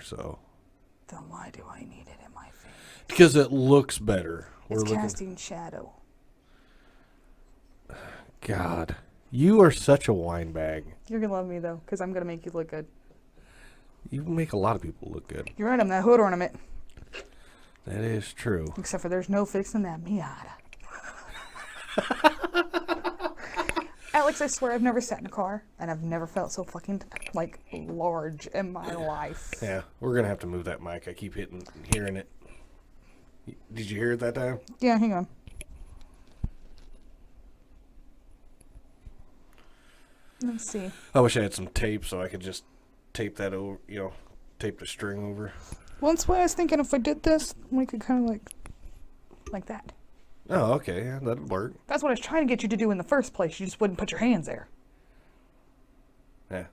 so. Then why do I need it in my face? Because it looks better. It's casting shadow. God, you are such a wine bag. You're going to love me, though, because I'm going to make you look good. You make a lot of people look good. You're right, I'm that hood ornament. That is true. Except for there's no fixing that Miata. Alex, I swear I've never sat in a car, and I've never felt so fucking, like, large in my life. Yeah, we're going to have to move that mic. I keep hearing it. Did you hear it that time? Yeah, hang on. Let's see. I wish I had some tape so I could just tape that over, tape the string over. Well, that's why I was thinking if I did this, we could kind of like that. Oh, okay. Yeah, that'd work. That's what I was trying to get you to do in the first place. You just wouldn't put your hands there. Yeah.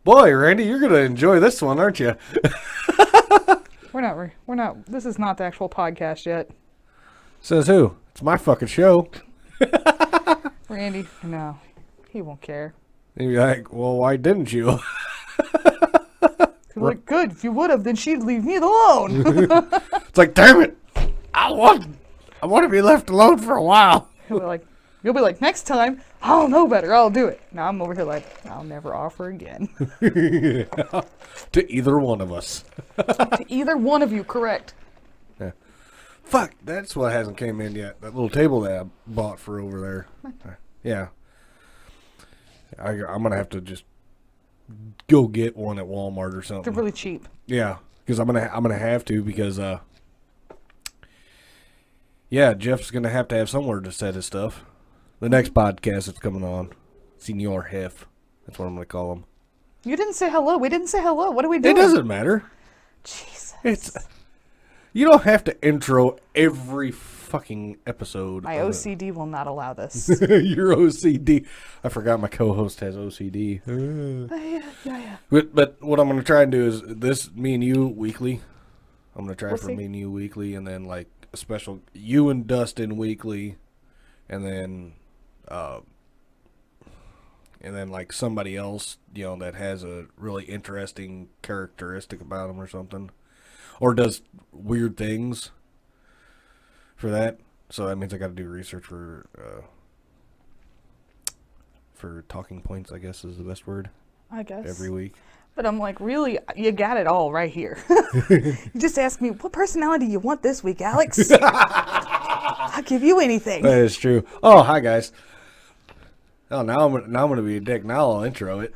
Boy, Randy, you're going to enjoy this one, aren't you? We're not, this is not the actual podcast yet. Says who? It's my fucking show. Randy, no, he won't care. And you're like, well, why didn't you? Like, good, if you would have, then she'd leave me alone. It's like, damn it. I want to be left alone for a while. You'll be like, next time, I'll know better, I'll do it. Now I'm over here like, I'll never offer again. Yeah. To either one of us. To either one of you, correct. Yeah. Fuck, that's what hasn't came in yet. That little table that I bought for over there. Yeah. I'm going to have to just go get one at Walmart or something. They're really cheap. Yeah, because I'm gonna have to because Jeff's gonna have to have somewhere to set his stuff. The next podcast that's coming on, Senor Hef. That's what I'm gonna call him. You didn't say hello. We didn't say hello. What are we doing? It doesn't matter. Jesus. You don't have to intro every fucking episode. My OCD will not allow this. Your OCD. I forgot my co-host has OCD. Yeah. But what I'm going to try and do is this, me and you weekly. I'm going to try We'll for see. me and you weekly, and then like a special you and Dustin weekly, and then like somebody else, that has a really interesting characteristic about them or something, or does weird things for that. So that means I got to do research for talking points, I guess is the best word. I guess. Every week. But I'm like, really, you got it all right here. You just asked me, what personality you want this week, Alex? I'll give you anything. That is true. Oh, hi guys. Oh, now I'm gonna be a dick. Now I'll intro it.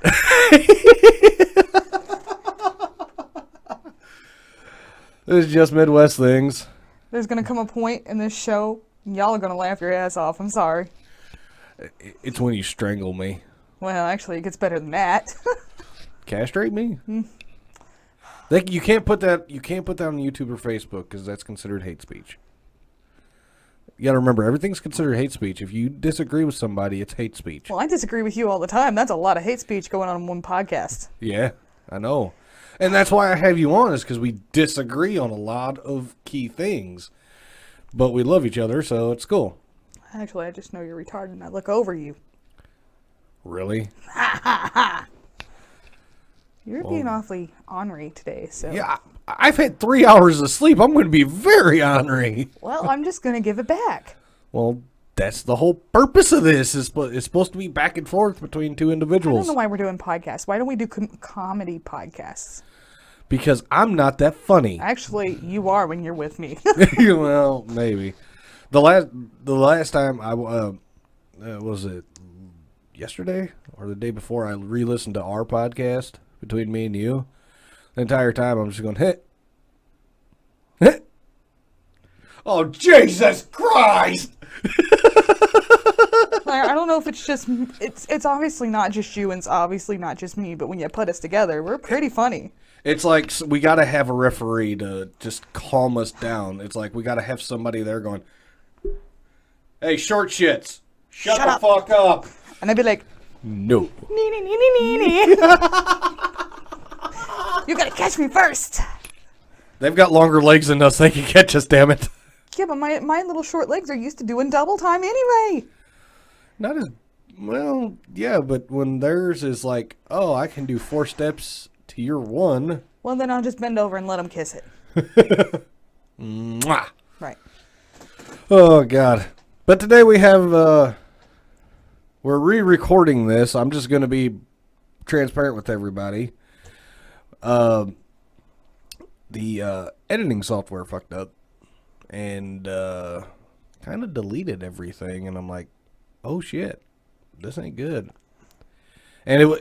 This is just Midwest things. There's going to come a point in this show, y'all are going to laugh your ass off. I'm sorry. It's when you strangle me. Well, actually, it gets better than that. Castrate me? You can't put that on YouTube or Facebook because that's considered hate speech. You got to remember, everything's considered hate speech. If you disagree with somebody, it's hate speech. Well, I disagree with you all the time. That's a lot of hate speech going on in one podcast. Yeah, I know. And that's why I have you on, is because we disagree on a lot of key things. But we love each other, so it's cool. Actually, I just know you're retarded and I look over you. Really? You're being awfully ornery today, so... Yeah, I've had 3 hours of sleep. I'm going to be very ornery. Well, I'm just going to give it back. Well, that's the whole purpose of this. It's supposed to be back and forth between two I individuals. don't know why we're doing podcasts. Why don't we do comedy podcasts? Because I'm not that funny. Actually, you are when you're with me. Well, maybe. The last time I was it yesterday or the day before, I re-listened to our podcast between me and you. The entire time I'm just going, hit. Oh, Jesus Christ! I don't know if it's just... It's obviously not just you and it's obviously not just me, but when you put us together, we're pretty funny. It's like we got to have a referee to just calm us down. It's like we got to have somebody there going, hey, short shits, shut the up. fuck up. And I'd be like, No. nee. You gotta catch me first. They've got longer legs than us. They can catch us, damn it. Yeah, but my little short legs are used to doing double time anyway. Not as well, yeah, but when theirs is like, oh, I can do 4 steps to your 1, Well, then I'll just bend over and let him kiss it. Mwah. Right. Oh, God. But today we have, we're re-recording this. I'm just going to be transparent with everybody. The editing software fucked up and kind of deleted everything. And I'm like, oh, shit. This ain't good. And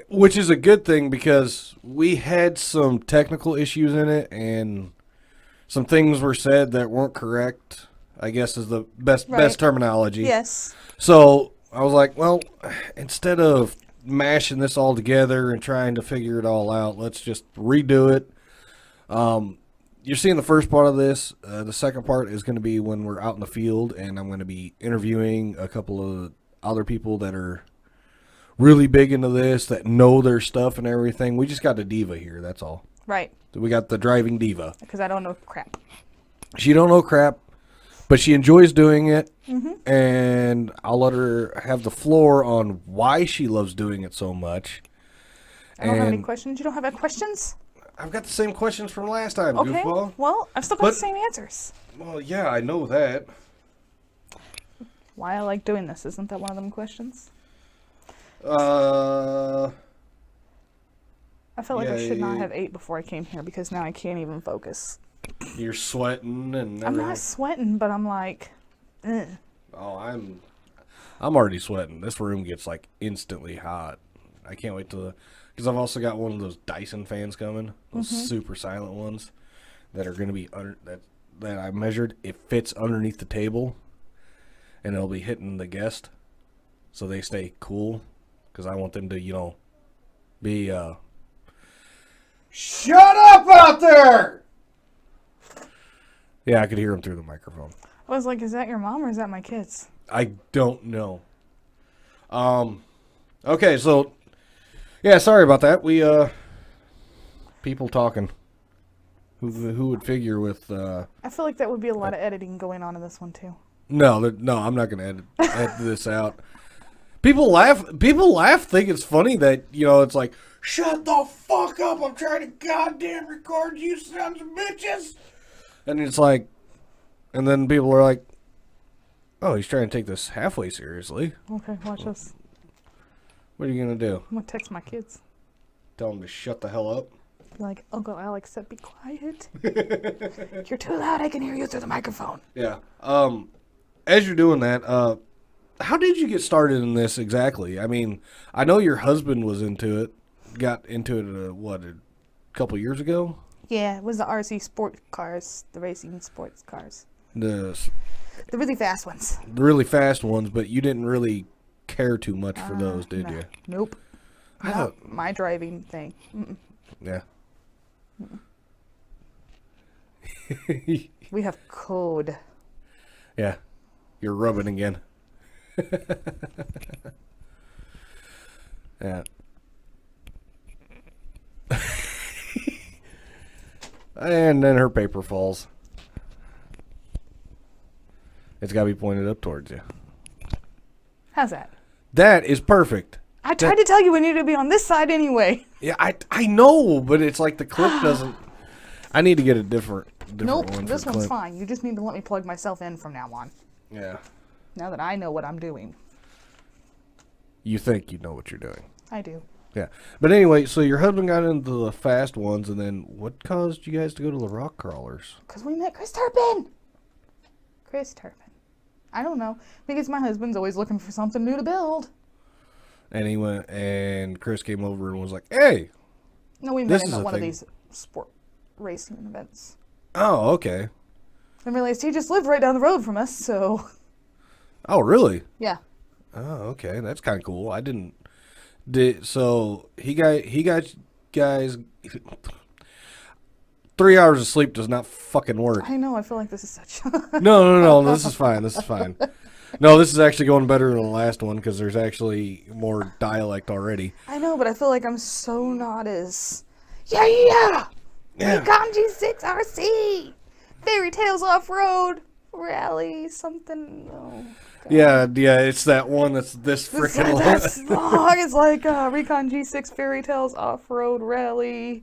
which is a good thing because we had some technical issues in it and some things were said that weren't correct, I guess is the best terminology. Yes. So I was like, well, instead of mashing this all together and trying to figure it all out, let's just redo it. You're seeing the first part of this. The second part is going to be when we're out in the field, and I'm going to be interviewing a couple of other people that are really big into this, that know their stuff and everything. We just got a diva here, that's all. Right. So we got the driving diva. Because I don't know crap. She don't know crap, but she enjoys doing it, and I'll let her have the floor on why she loves doing it so much. I don't have any questions. You don't have any questions? I've got the same questions from last time, Okay. goofball. Well, I've still got the same answers. Well, yeah, I know that. Why I like doing this. Isn't that one of them questions? Uh, I felt like I yeah, should not have ate before I came here because now I can't even focus. you're sweating and I'm everything. not sweating, but I'm like, ugh. Oh, I'm already sweating. This room gets like instantly hot. I can't wait to, because I've also got one of those Dyson fans coming, those super silent ones that are going to be under that I measured. It fits underneath the table, and it'll be hitting the guest, so they stay cool. Because I want them to, be shut up out there. Yeah, I could hear them through the microphone. I was like, is that your mom or is that my kids? I don't know. Okay, so yeah, sorry about that. We people talking. Who would figure with I feel like that would be a lot of editing going on in this one too. No, I'm not going to edit this out. People laugh think it's funny that, it's like, shut the fuck up, I'm trying to goddamn record you sons of bitches. And it's like, and then people are like, oh, he's trying to take this halfway seriously. Okay, watch this. What are you going to do? I'm going to text my kids. Tell them to shut the hell up? Be like, Uncle Alex said be quiet. You're too loud, I can hear you through the microphone. Yeah. As you're doing that, how did you get started in this exactly? I mean, I know your husband was into it, got into it, a couple years ago? Yeah, it was the RC sport cars, the racing sports cars. The really fast ones. really fast ones, but you didn't really care too much for those, did no. you? Nope. I Not thought, my driving thing. yeah. We have code. Yeah. You're rubbing again. Yeah. And then her paper falls. It's got to be pointed up towards you. How's that? That is perfect. I tried to tell you we need to be on this side anyway. Yeah, I know, but it's like the clip doesn't. I need to get a different Nope, one. this for one's clip. fine. You just need to let me plug myself in from now on. Yeah. Now that I know what I'm doing. You think you know what you're doing. I do. Yeah. But anyway, so your husband got into the fast ones, and then what caused you guys to go to the rock crawlers? Because we met Chris Turpin. Chris Turpin. I don't know. Because my husband's always looking for something new to build. And he went, and Chris came over and was like, "Hey." No, we This met is him a at one of thing. these sport racing events. Oh, okay. And realized he just lived right down the road from us, so Oh, really? yeah. Oh, okay. That's kind of cool. I didn't. So he got guys. 3 hours of sleep does not fucking work. I know, I feel like this is such No. This is fine. This is fine. No, this is actually going better than the last one because there's actually more dialect already. I know, but I feel like I'm so not as yeah. Recon G6 RC Fairy Tales Off-Road Rally something. Oh, God. Yeah. It's that one that's this freaking That's long. It's like Recon G6 Fairy Tales Off-Road Rally.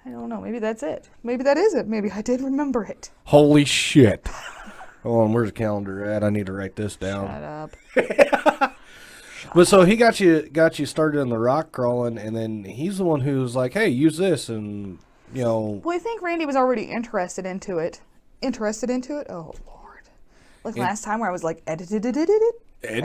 I don't know. Maybe that's it. Maybe that is it. Maybe I did remember it. Holy shit. Hold on, where's the calendar at? I need to write this down. Shut up. But so he got you started in the rock crawling, and then he's the one who's like, hey, use this, and, you know. Well, I think Randy was already interested into it. Interested into it? Oh, Lord. Like last time where I was like, edited. You can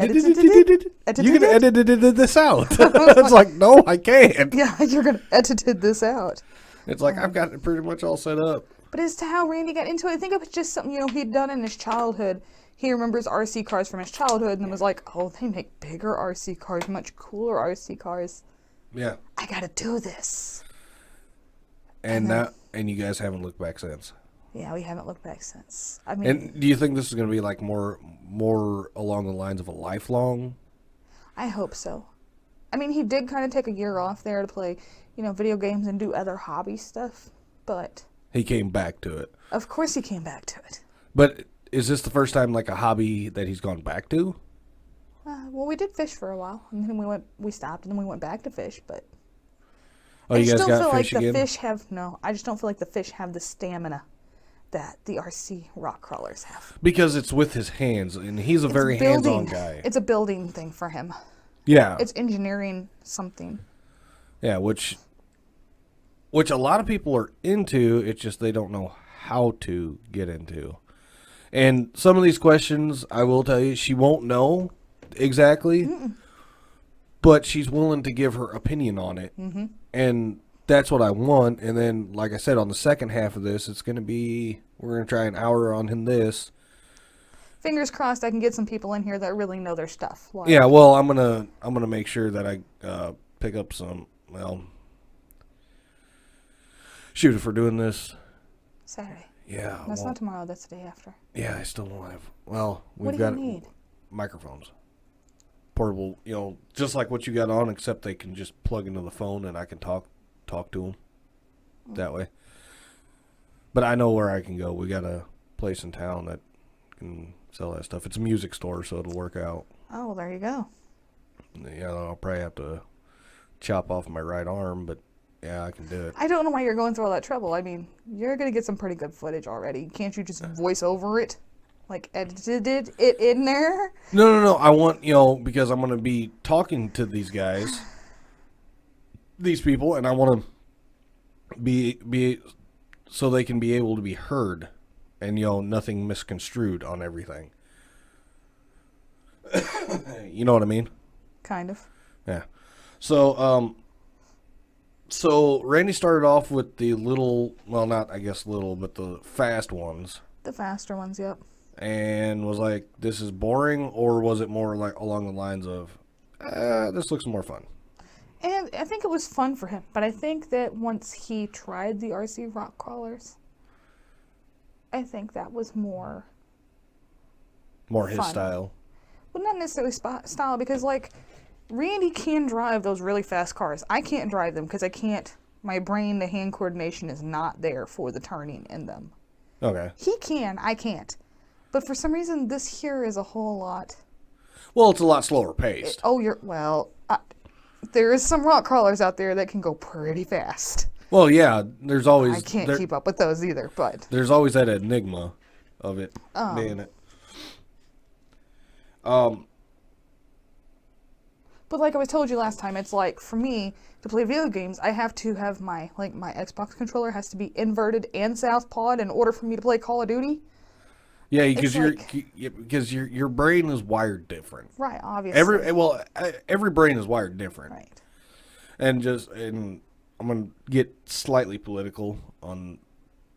edit this out. It's like, no, I can't. Yeah, you're going to edited this out. It's like, I've got it pretty much all set up. But as to how Randy got into it, I think it was just something, he'd done in his childhood. He remembers RC cars from his childhood and was like, oh, they make bigger RC cars, much cooler RC cars. Yeah. I got to do this. And you guys haven't looked back since. Yeah, we haven't looked back since. I mean, And do you think this is going to be like more along the lines of a lifelong? I hope so. I mean, he did kind of take a year off there to play, video games and do other hobby stuff, but He came back to it. of course he came back to it. But is this the first time like a hobby that he's gone back to? Well, we did fish for a while, and then we stopped, and then we went back to fish, but Oh, I you just guys don't got feel like fish the again? fish I just don't feel like the fish have the stamina that the RC rock crawlers have. Because it's with his hands, and he's a very hands-on guy. It's a building thing for him. Yeah. It's engineering something. Yeah, which a lot of people are into, it's just they don't know how to get into. And some of these questions, I will tell you, she won't know exactly, but she's willing to give her opinion on it. Mm-hmm. And that's what I want. And then, like I said, on the second half of this, we're going to try an hour on this. Fingers crossed I can get some people in here that really know their stuff. Wow. Yeah, well, I'm gonna make sure that I pick up some. Well, shoot, if we're doing this, Saturday. yeah. That's not tomorrow. That's the day after. Yeah, I still don't have. Well, What we've do you got need? microphones, portable. Just like what you got on, except they can just plug into the phone and I can talk to them that way. But I know where I can go. We got a place in town that can sell that stuff. It's a music store, so it'll work out. Oh, well, there you go. Yeah, I'll probably have to chop off my right arm, but yeah, I can do it. I don't know why you're going through all that trouble. I mean, you're going to get some pretty good footage already. Can't you just voice over it? Like, edited it in there? No. I want, because I'm going to be talking to these guys, these people, and I want to be so they can be able to be heard and, nothing misconstrued on everything. You know what I mean? Kind of. Yeah. So Randy started off with the little, well, not, I guess, little, but the fast ones. The faster ones, yep. And was like, this is boring, or was it more like along the lines of, this looks more fun? And I think it was fun for him. But I think that once he tried the RC rock crawlers, I think that was more His fun. style. Well, not necessarily style, because, like, Randy can drive those really fast cars. I can't drive them because I can't. My brain, the hand coordination is not there for the turning in them. Okay. He can, I can't. But for some reason, this here is a whole lot. Well, it's a lot slower paced. There is some rock crawlers out there that can go pretty fast. Well, yeah, there's always... I can't keep up with those either, but... There's always that enigma of it being it. But like I was told you last time, it's like, for me, to play video games, I have to have my Xbox controller has to be inverted and southpawed in order for me to play Call of Duty. Yeah, because your brain is wired different. Right, obviously. Every brain is wired different. Right. And I'm going to get slightly political on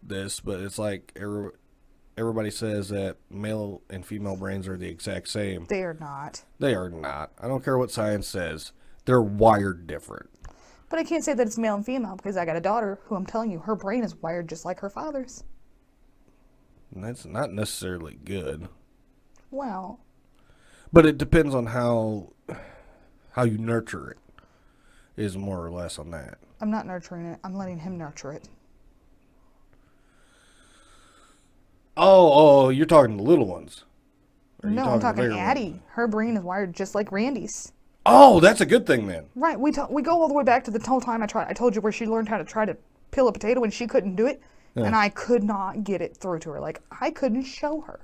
this, but it's like everybody says that male and female brains are the exact same. They are not. They are not. I don't care what science says. They're wired different. But I can't say that it's male and female because I got a daughter who I'm telling you, her brain is wired just like her father's. And that's not necessarily good. Well. But it depends on how you nurture it, is more or less on that. I'm not nurturing it. I'm letting him nurture it. Oh, you're talking the little ones. No, I'm talking bigger Addie. ones? Her brain is wired just like Randy's. Oh, that's a good thing then. Right. We go all the way back to the whole time I told you where she learned how to try to peel a potato and she couldn't do it. Yeah. And I could not get it through to her. Like, I couldn't show her.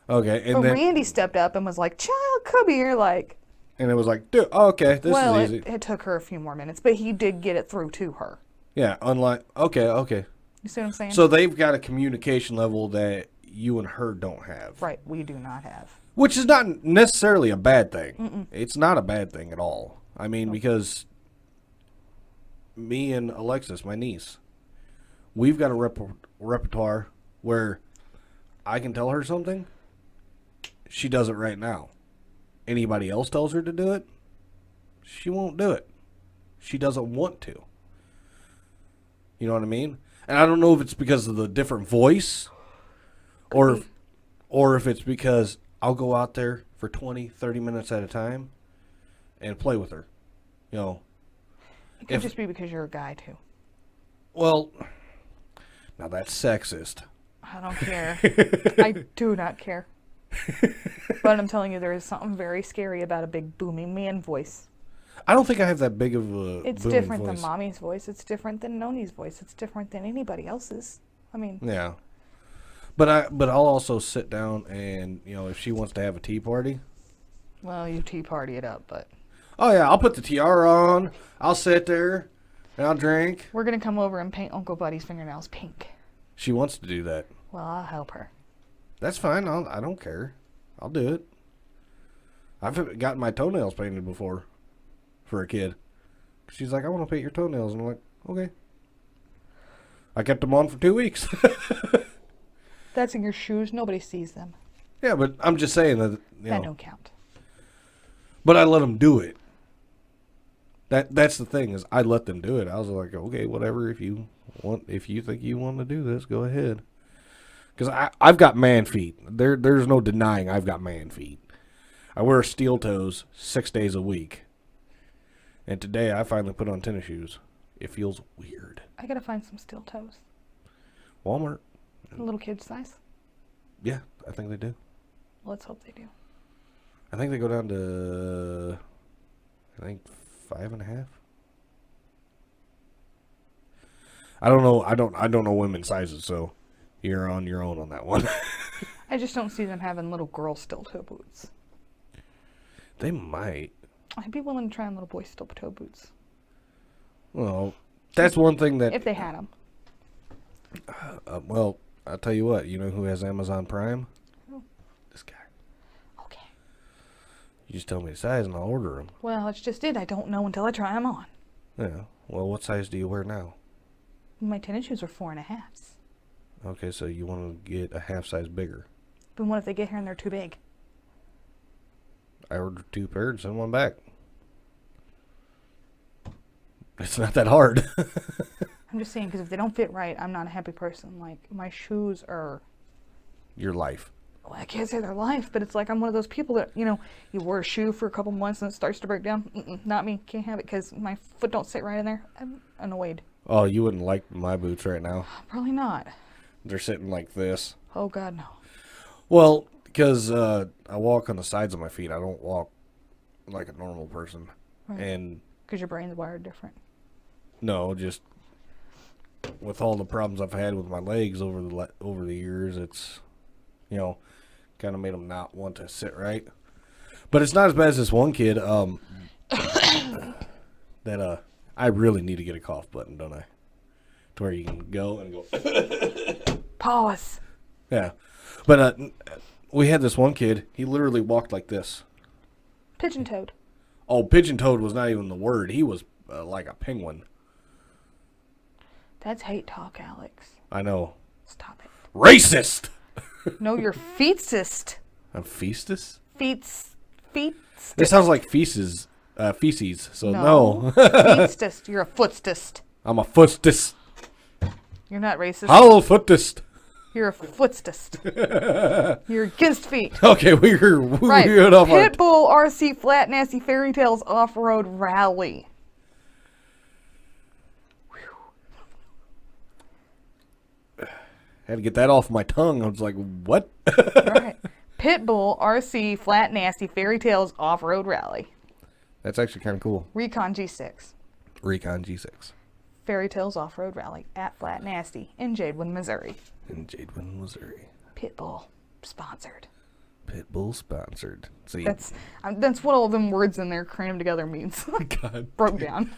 Okay, and But then Randy stepped up and was like, child, come here. Like, and it was like, dude, okay, this well, is easy. it took her a few more minutes, but he did get it through to her. Yeah, unlike okay. You see what I'm saying? So they've got a communication level that you and her don't have. Right, we do not have. Which is not necessarily a bad thing. It's not a bad thing at all. I mean, because me and Alexis, my niece, we've got a repertoire where I can tell her something, she does it right now. Anybody else tells her to do it, she won't do it. She doesn't want to. You know what I mean? And I don't know if it's because of the different voice or if it's because I'll go out there for 20, 30 minutes at a time and play with her. You know. It could just be because you're a guy, too. Well, now that's sexist. I don't care. I do not care. But I'm telling you, there is something very scary about a big booming man voice. I don't think I have that big of a It's booming different voice. than Mommy's voice. It's different than Noni's voice. It's different than anybody else's. I mean, Yeah. But I'll also sit down and, you know, if she wants to have a tea party. well, you tea party it up, but Oh yeah, I'll put the tiara on. I'll sit there and I'll drink. we're going to come over and paint Uncle Buddy's fingernails pink. She wants to do that. Well, I'll help her. That's fine. I don't care. I'll do it. I've gotten my toenails painted before for a kid. She's like, I want to paint your toenails. And I'm like, okay. I kept them on for 2 weeks. That's in your shoes. Nobody sees them. Yeah, but I'm just saying that, you That know. don't count. But I let them do it. That's the thing, is I let them do it. I was like, okay, whatever. If you think you want to do this, go ahead. Because I've got man feet. There's no denying I've got man feet. I wear steel toes 6 days a week. And today I finally put on tennis shoes. It feels weird. I got to find some steel toes. Walmart. A little kid size. Yeah, I think they do. Let's hope they do. I think they go down to, 5.5. I don't know. I don't know women's sizes, so you're on your own on that one. I just don't see them having little girl steel toe boots. They might. I'd be willing to try on little boy steel toe boots. Well, that's one thing that. If they had them. Well, I'll tell you what. You know who has Amazon Prime? Who? This guy. Okay. You just tell me the size and I'll order them. Well, it's just it. I don't know until I try them on. Yeah. Well, what size do you wear now? My tennis shoes are 4.5s. Okay, so you want to get a half size bigger. But what if they get here and they're too big? I ordered 2 pairs and sent one back. It's not that hard. I'm just saying, because if they don't fit right, I'm not a happy person. Like, my shoes are, Your life. well, I can't say they're life, but it's like I'm one of those people that, you know, you wear a shoe for a couple months and it starts to break down. Not me. Can't have it because my foot don't sit right in there. I'm annoyed. Oh, you wouldn't like my boots right now. Probably not. They're sitting like this. Oh, God, no. Well, because I walk on the sides of my feet. I don't walk like a normal person. Right. And Because your brain's wired different. no, just with all the problems I've had with my legs over the years, it's, you know, kind of made them not want to sit right. But it's not as bad as this one kid that I really need to get a cough button, don't I? To where you can go and go. Pause. Yeah. But we had this one kid. He literally walked like this. Pigeon-toed. Oh, pigeon-toed was not even the word. He was like a penguin. That's hate talk, Alex. I know. Stop it. Racist! No, you're feetsist. I'm feestus? Feet. It sounds like feces. Feces. So no. Feetstist. You're a footstist. I'm a footist. You're not racist. Hollow footist. You're a footstist. You're against feet. Okay, we're Right. off our... Pitbull RC Flat Nasty Fairy Tales Off-Road Rally. Had to get that off my tongue. I was like, what? Right. Pitbull RC Flat Nasty Fairy Tales Off-Road Rally. That's actually kind of cool. Recon G6. Recon G6. Fairy Tales Off-Road Rally at Flat Nasty in Jadewood, Missouri. In Jadewood, Missouri. Pitbull sponsored. Pitbull sponsored. See, That's what all them words in there crammed together means. God. Broke down.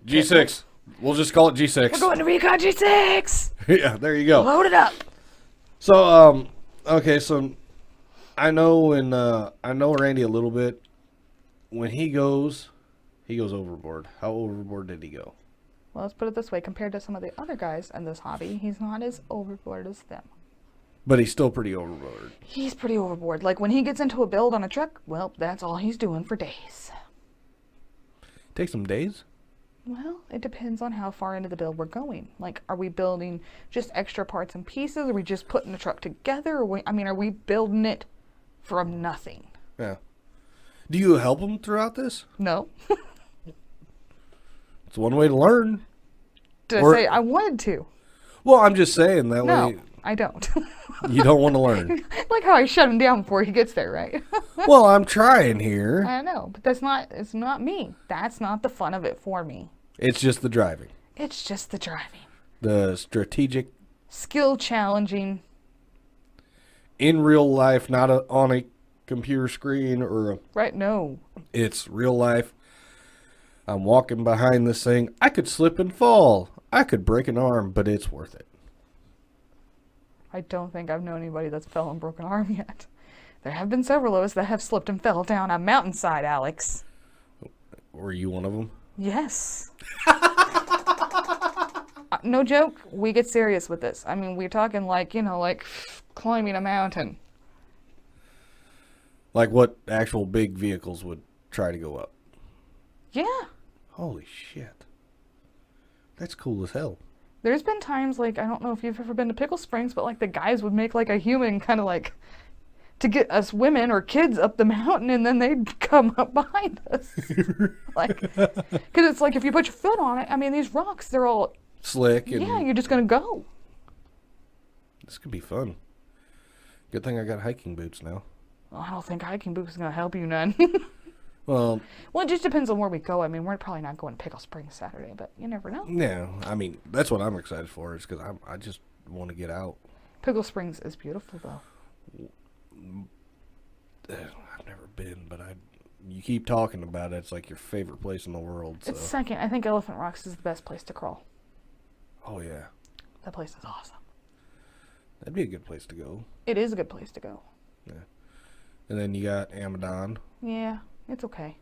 G6. We'll just call it G6. We're going to Recon G6. Yeah, there you go. Load it up. So, okay, so I know Randy a little bit. When he goes overboard. How overboard did he go? Well, let's put it this way. Compared to some of the other guys in this hobby, he's not as overboard as them. But he's still pretty overboard. He's pretty overboard. Like, when he gets into a build on a truck, well, that's all he's doing for days. Take some days? Well, it depends on how far into the build we're going. Like, are we building just extra parts and pieces? Are we just putting the truck together? Are we building it from nothing? Yeah. Do you help him throughout this? No. It's one way to learn. Did Or- I say I wanted to? Well, I'm just saying that No, way I don't. you don't want to learn. Like how I shut him down before he gets there, right? Well, I'm trying here. I know, but it's not me. That's not the fun of it for me. It's just the driving. It's just the driving. The strategic, Skill challenging. in real life, not on a computer screen or Right, no. it's real life. I'm walking behind this thing. I could slip and fall. I could break an arm, but it's worth it. I don't think I've known anybody that's fell and broken arm yet. There have been several of us that have slipped and fell down a mountainside, Alex. Were you one of them? Yes. No joke, we get serious with this. I mean, we're talking like climbing a mountain. Like what actual big vehicles would try to go up? Yeah. Holy shit. That's cool as hell. There's been times, like, I don't know if you've ever been to Pickle Springs, but like the guys would make like a human kind of like to get us women or kids up the mountain, and then they'd come up behind us. Like, because it's like if you put your foot on it, I mean, these rocks, they're all, Slick and yeah, you're just going to go. this could be fun. Good thing I got hiking boots now. Well, I don't think hiking boots is going to help you none. Well, Well, it just depends on where we go. I mean, we're probably not going to Pickle Springs Saturday, but you never know. yeah, I mean, that's what I'm excited for is because I just want to get out. Pickle Springs is beautiful, though. I've never been, but you keep talking about it. It's like your favorite place in the world. So. It's second. I think Elephant Rocks is the best place to crawl. Oh, yeah. That place is awesome. That'd be a good place to go. It is a good place to go. And then you got Amadon. Yeah, it's okay.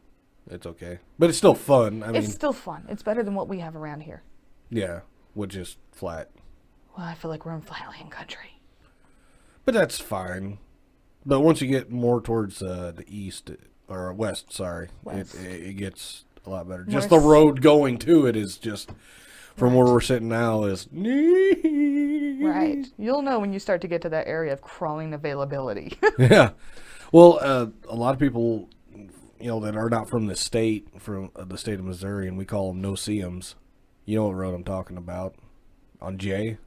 It's okay. But it's still fun. I mean, It's still fun. It's better than what we have around here. yeah, which is flat. Well, I feel like we're in flatland country. But that's fine. But once you get more towards the east, or west, sorry, West. it gets a lot better. More Just the road going to it is just, from where we're sitting now, is... Right. You'll know when you start to get to that area of crawling availability. Yeah. Well, a lot of people, that are not from the state, from the state of Missouri, and we call them no-see-ums. You know what road I'm talking about? On J.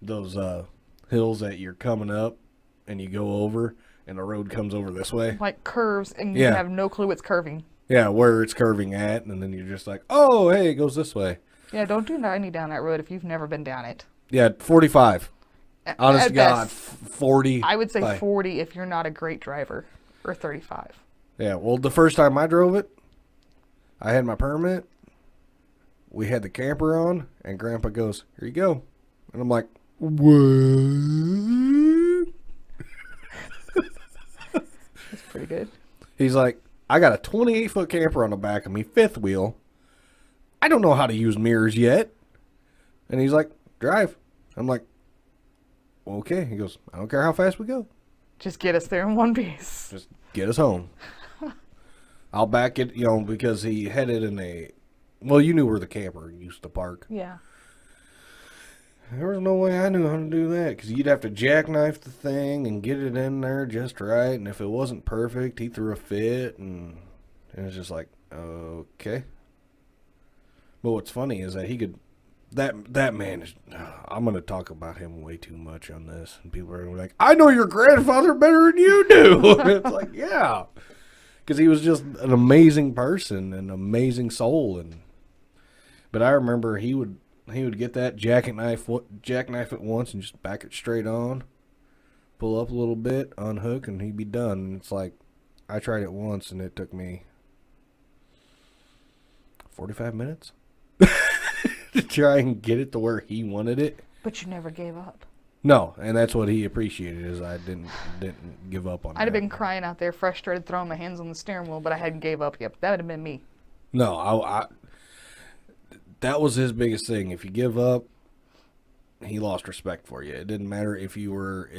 Those hills that you're coming up, and you go over, and the road comes over this way. Like curves, and you Yeah. have no clue it's curving. Yeah, where it's curving at, and then you're just like, oh, hey, it goes this way. Yeah, don't do 90 down that road if you've never been down it. Yeah, 45. Honest At to God, best. 40. I would say Bye. 40 if you're not a great driver, or 35. Yeah, well, the first time I drove it, I had my permit. We had the camper on, and Grandpa goes, here you go. And I'm like, what? That's pretty good. He's like, I got a 28-foot camper on the back of me, fifth wheel. I don't know how to use mirrors yet. And he's like, drive. I'm like, okay. He goes, I don't care how fast we go. Just get us there in one piece. Just get us home. I'll back it, because he had it in a... Well, you knew where the camper used to park. Yeah. There was no way I knew how to do that, because you'd have to jackknife the thing and get it in there just right, and if it wasn't perfect, he threw a fit, and it's just like, okay. But what's funny is that he could... That man is... I'm going to talk about him way too much on this, and people are going to be like, I know your grandfather better than you do! It's like, yeah. Because he was just an amazing person, an amazing soul, and But I remember he would get that jackknife it once and just back it straight on, pull up a little bit, unhook, and he'd be done. And it's like, I tried it once and it took me 45 minutes to try and get it to where he wanted it. But you never gave up. No, and that's what he appreciated, is I didn't give up on I'd have that. been crying out there, frustrated, throwing my hands on the steering wheel, but I hadn't gave up yet. That would have been me. No, I that was his biggest thing. If you give up, he lost respect for you. It didn't matter if you were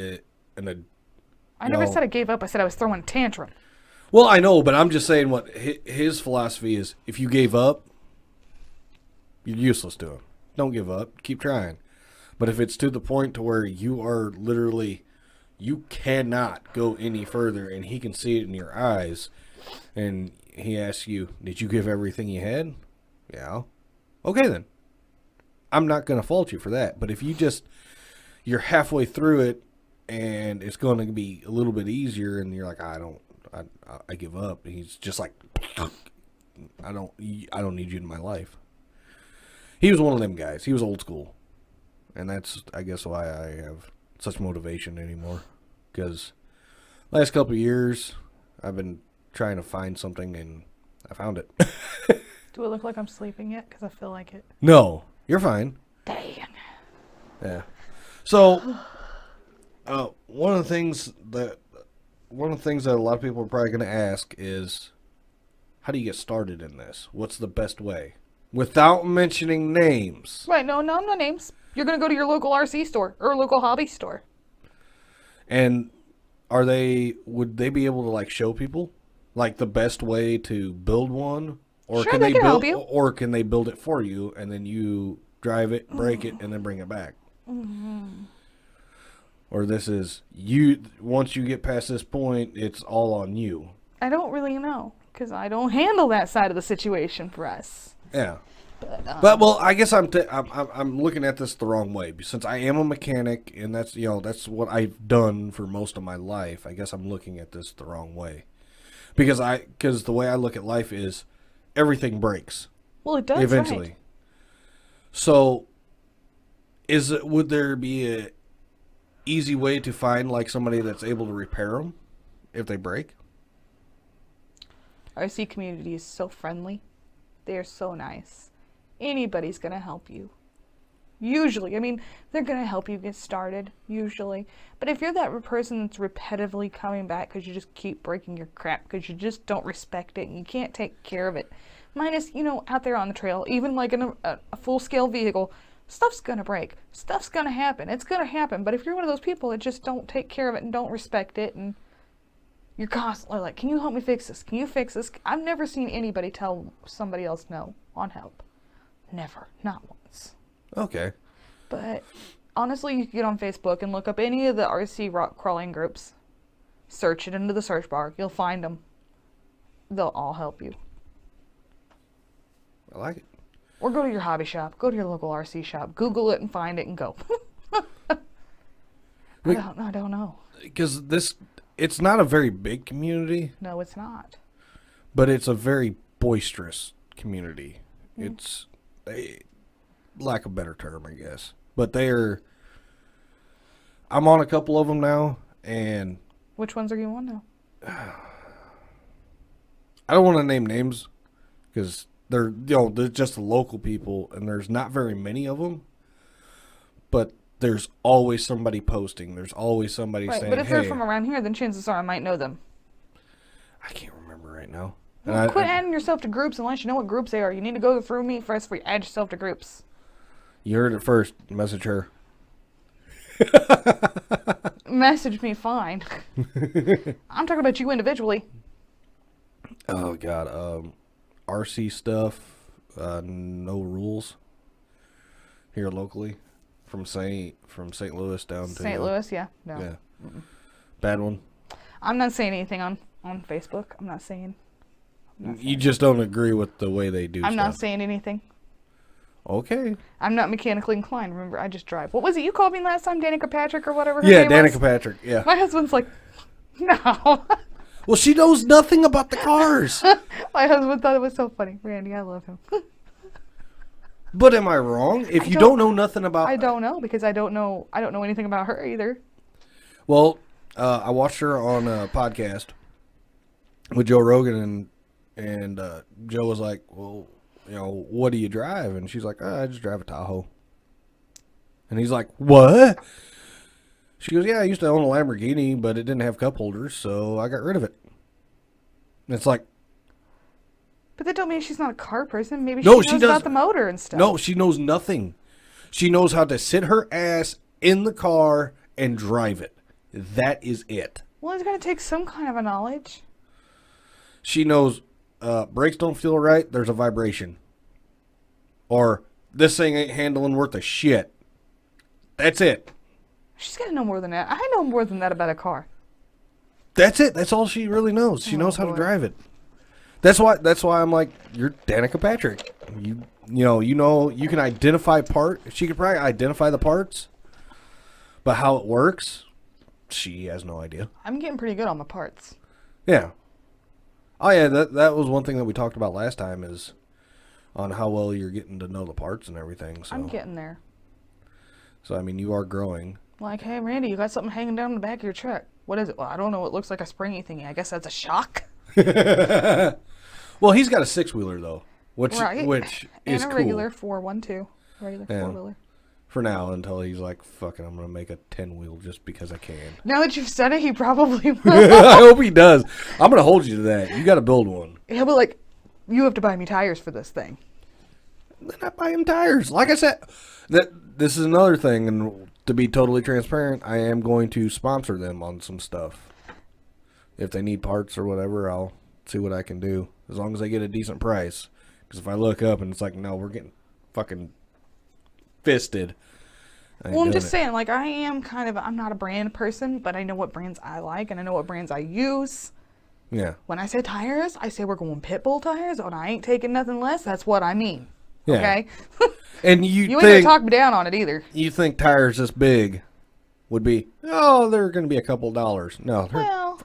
I never said I gave up. I said I was throwing a tantrum. Well, I know, but I'm just saying what his philosophy is. If you gave up, you're useless to him. Don't give up. Keep trying. But if it's to the point to where you are literally, you cannot go any further, and he can see it in your eyes, and he asks you, did you give everything you had? Yeah. Okay, then. I'm not going to fault you for that. But if you're halfway through it, and it's going to be a little bit easier, and you're like, I give up. And he's just like, I don't need you in my life. He was one of them guys. He was old school. And that's, I guess, why I have such motivation anymore. Because last couple of years, I've been trying to find something, and I found it. Do it look like I'm sleeping yet? Because I feel like it. No, you're fine. Dang. Yeah. So, one of the things that a lot of people are probably going to ask is, how do you get started in this? What's the best way? Without mentioning names. Right, no names. You're going to go to your local RC store or local hobby store. And would they be able to like show people like the best way to build one? Or Sure, can they can build help you. Or can they build it for you and then you drive it, break it, and then bring it back? Mm-hmm. Or this is once you get past this point, it's all on you. I don't really know because I don't handle that side of the situation for us. Yeah. But, Well, I guess I'm looking at this the wrong way, since I am a mechanic and that's what I've done for most of my life. I guess I'm looking at this the wrong way, because the way I look at life is everything breaks. Well, it does eventually. Right. So, would there be a easy way to find like somebody that's able to repair them if they break? RC community is so friendly. They are so nice. Anybody's going to help you. Usually. I mean, they're going to help you get started, usually. But if you're that person that's repetitively coming back because you just keep breaking your crap, because you just don't respect it and you can't take care of it, minus, out there on the trail, even like in a full-scale vehicle, stuff's going to break. Stuff's going to happen. It's going to happen. But if you're one of those people that just don't take care of it and don't respect it, and you're constantly like, can you help me fix this? Can you fix this? I've never seen anybody tell somebody else no on help. Never. Not once. Okay. But honestly, you can get on Facebook and look up any of the RC rock crawling groups. Search it into the search bar. You'll find them. They'll all help you. I like it. Or go to your hobby shop. Go to your local RC shop. Google it and find it and go. I don't know. Because it's not a very big community. No, it's not. But it's a very boisterous community. It's lack of a better term, I guess. But I'm on a couple of them now, and Which ones are you on now? I don't want to name names because they're just the local people, and there's not very many of them. But there's always somebody posting. There's always somebody Right, saying, but if "Hey," they're from around here, then chances are I might know them. I can't remember right now. Well, quit adding yourself to groups unless you know what groups they are. You need to go through me first before you add yourself to groups. You heard it first. Message her. Message me, fine. I'm talking about you individually. Oh God, RC stuff, no rules here locally, from St. Louis down to St. Louis, yeah. No. Yeah, bad one. I'm not saying anything on Facebook. I'm not saying. You just don't agree with the way they do. I'm not stuff. saying anything. Okay. I'm not mechanically inclined. Remember, I just drive. What was it you called me last time? Danica Patrick or whatever her Yeah, name Danica was? Patrick. Yeah. My husband's like, no. Well, she knows nothing about the cars. My husband thought it was so funny. Randy, I love him. But am I wrong? If you don't know nothing about... I don't know because I don't know anything about her either. Well, I watched her on a podcast with Joe Rogan, and Joe was like, well, what do you drive? And she's like, I just drive a Tahoe. And he's like, what? She goes, yeah, I used to own a Lamborghini, but it didn't have cup holders, so I got rid of it. And it's like... But that don't mean she's not a car person. Maybe No, she she knows does- about the motor and stuff. No, she knows nothing. She knows how to sit her ass in the car and drive it. That is it. Well, it's got to take some kind of a knowledge. She knows brakes don't feel right, there's a vibration. Or this thing ain't handling worth a shit. That's it. She's got to know more than that. I know more than that about a car. That's it. That's all she really knows. She knows how to boy. drive it. That's why I'm like, you're Danica Patrick. You know you can identify she could probably identify the parts, but how it works, she has no idea. I'm getting pretty good on my parts. Yeah. Oh yeah, that was one thing that we talked about last time is on how well you're getting to know the parts and everything. So I'm getting there. So I mean, you are growing. Like, hey, Randy, you got something hanging down the back of your truck. What is it? Well, I don't know. It looks like a springy thingy. I guess that's a shock. Well, he's got a 6-wheeler though, which And is a cool regular 412. Regular Yeah. 4-wheeler. for now until he's like, fucking, I'm gonna make a 10-wheel just because I can. Now that you've said it, he probably will. I hope he does. I'm gonna hold you to that. You got to build one. He'll be like, you have to buy me tires for this thing. Then I buy him tires. Like I said, this is another thing, and to be totally transparent, I am going to sponsor them on some stuff. If they need parts or whatever, I'll see what I can do. As long as I get a decent price. Because if I look up and it's like, no, we're getting fucking fisted. Well, I'm just saying, like, I'm not a brand person, but I know what brands I like, and I know what brands I use. Yeah. When I say tires, I say we're going Pitbull tires, and I ain't taking nothing less. That's what I mean. Yeah. Okay? And You ain't gonna talk me down on it either. you think tires this big would be, they're going to be a couple dollars. No, they're, Well,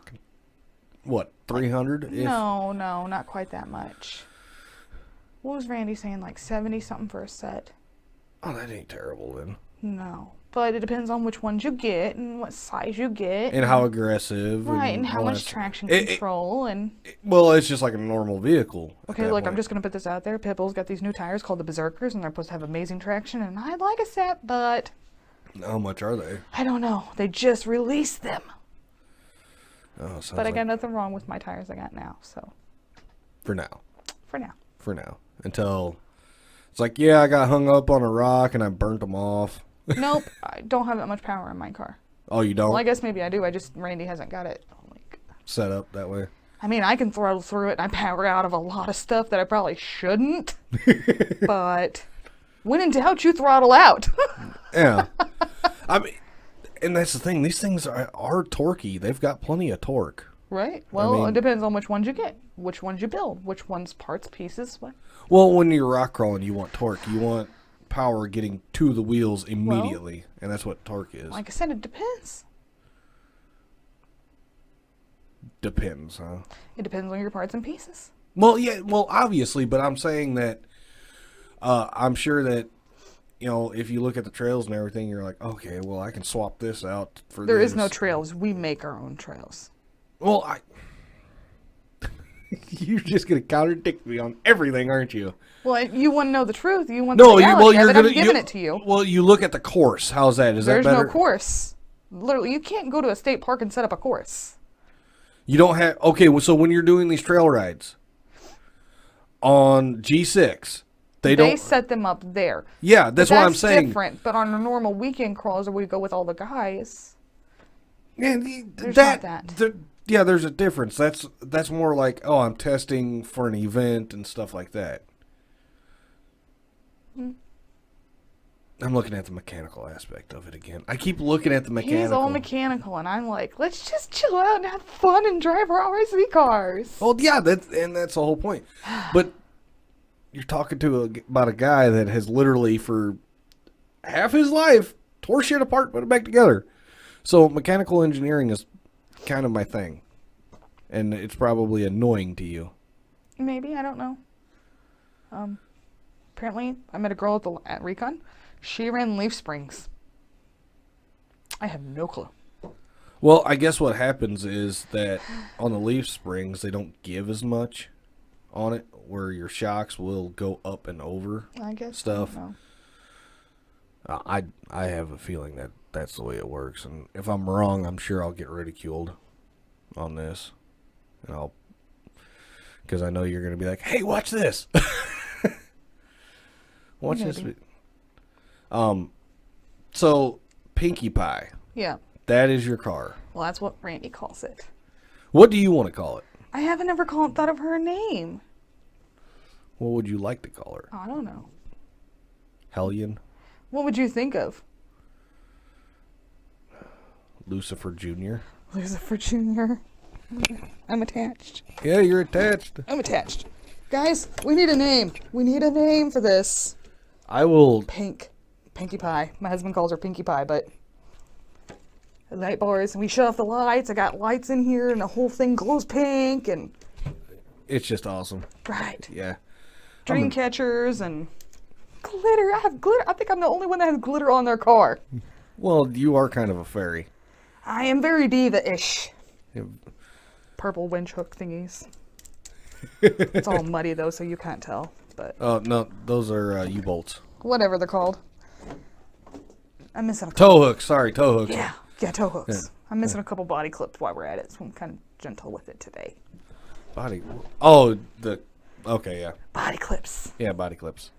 what, 300? no, not quite that much. What was Randy saying, like 70 something for a set? Oh, that ain't terrible then. No. But it depends on which ones you get and what size you get. And how aggressive. Right, and how all much that traction It- control and... Well, it's just like a normal vehicle. at Okay, that look, I'm point. just going to put this out there. Pitbull's got these new tires called the Berserkers, and they're supposed to have amazing traction, and I'd like a set, but How much are they? I don't know. They just released them. Oh, sounds But I like got nothing wrong with my tires I got now, so for now. for now. For now. Until it's like, yeah, I got hung up on a rock and I burnt them off. Nope, I don't have that much power in my car. Oh, you don't Well, I guess maybe I do. Randy hasn't got it. Like, set up that way. I mean, I can throttle through it and I power out of a lot of stuff that I probably shouldn't. But when in doubt, you throttle out. Yeah. I mean, and that's the thing. These things are torquey. They've got plenty of torque. Right? Well, mean- it depends on which ones you get, which ones you build, which ones parts, pieces. What? Well, when you're rock crawling, you want torque. You want power getting to the wheels immediately. And that's what torque is. Like I said, it depends. Depends, huh? It depends on your parts and pieces. Well, yeah, obviously, but I'm saying that I'm sure that, if you look at the trails and everything, you're like, okay, well, I can swap this out for There this. is no trails. We make our own trails. Well, you're just going to contradict me on everything, aren't you? Well, you want to know the truth. You want No, the reality of it. I'm giving you, it to you. Well, you look at the course. How's that? Is There's that better? no course. Literally, you can't go to a state park and set up a course. You don't have. Okay, well, so when you're doing these trail rides on G6, they don't. set them up there. Yeah, that's what I'm saying. Different, but on a normal weekend crawls where we go with all the guys, Yeah, There's not that. Yeah, there's a difference. That's more like, oh, I'm testing for an event and stuff like that. I'm looking at the mechanical aspect of it again. I keep looking at the mechanical. he's all mechanical, and I'm like, let's just chill out and have fun and drive our RC cars. Well, yeah, that's the whole point. But you're talking about a guy that has literally for half his life tore shit apart, put it back together. So mechanical engineering is kind of my thing, and it's probably annoying to you. Maybe, I don't know. Apparently, I met a girl at Recon. She ran Leaf Springs. I have no clue. Well, I guess what happens is that on the Leaf Springs, they don't give as much on it, where your shocks will go up and over I guess stuff. I don't know. I have a feeling that that's the way it works, and if I'm wrong, I'm sure I'll get ridiculed on this, and because I know you're going to be like, "Hey, watch this." Watch this. Maybe. So Pinkie Pie, Yeah. that is your car. Well, that's what Randy calls it. What do you want to call it? I haven't ever thought of her name. What would you like to call her? I don't know. Hellion? What would you think of? Lucifer Jr.? Lucifer Jr. I'm attached. Yeah, you're attached. I'm attached. Guys, we need a name. We need a name for this. I will. Pinkie Pie. My husband calls her Pinkie Pie, but the light bars, and we shut off the lights. I got lights in here, and the whole thing glows pink, and It's just awesome. right. Yeah. Dream catchers and glitter. I have glitter. I think I'm the only one that has glitter on their car. Well, you are kind of a fairy. I am very diva-ish. Yeah. Purple winch hook thingies. It's all muddy though, so you can't tell. But Oh, no, those are U-bolts. whatever they're called. I'm missing a couple. Tow hooks. Sorry, tow hooks. Yeah, tow hooks. Yeah. I'm missing a couple body clips while we're at it, so I'm kind of gentle with it today. Body. Oh, okay, yeah. Body clips. Yeah, body clips.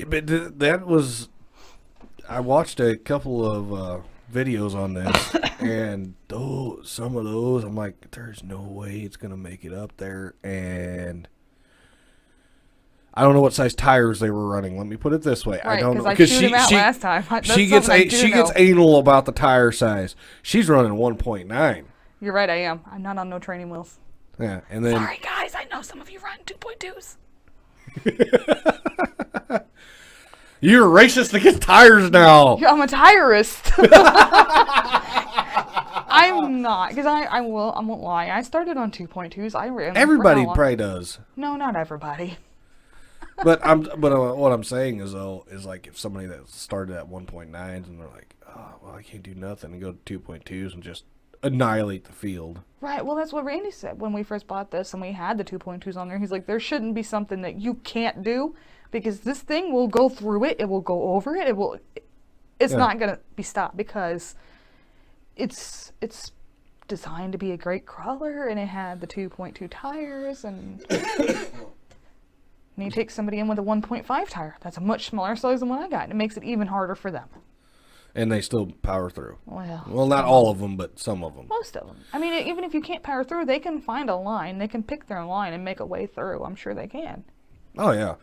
But that was. I watched a couple of videos on this, and some of those, I'm like, there's no way it's gonna make it up there, and I don't know what size tires they were running. Let me put it this way: I Right, don't know because I chewed him out last time. That's she gets something I do she gets know. anal about the tire size. She's running 1.9. You're right, I am. I'm not on no training wheels. Yeah, and then Sorry, guys. I know some of you run 2.2s. you're racist against tires now. Yeah, I'm a tirist. I'm not, because I won't lie. I started on 2.2s. I ran. Everybody ran a lot. probably does. No, not everybody. But what I'm saying is like if somebody that started at 1.9s and they're like, oh well, I can't do nothing, and go to 2.2s and just annihilate the field. Right. Well, that's what Randy said when we first bought this and we had the 2.2s on there. He's like, there shouldn't be something that you can't do because this thing will go through it. It will go over it. It's Yeah. not gonna be stopped because it's designed to be a great crawler, and it had the 2.2 tires, and you take somebody in with a 1.5 tire. That's a much smaller size than what I got, and it makes it even harder for them. And they still power through. Well, Not all of them, but some of them. most of them. I mean, even if you can't power through, they can find a line. They can pick their line and make a way through. I'm sure they can. Oh yeah.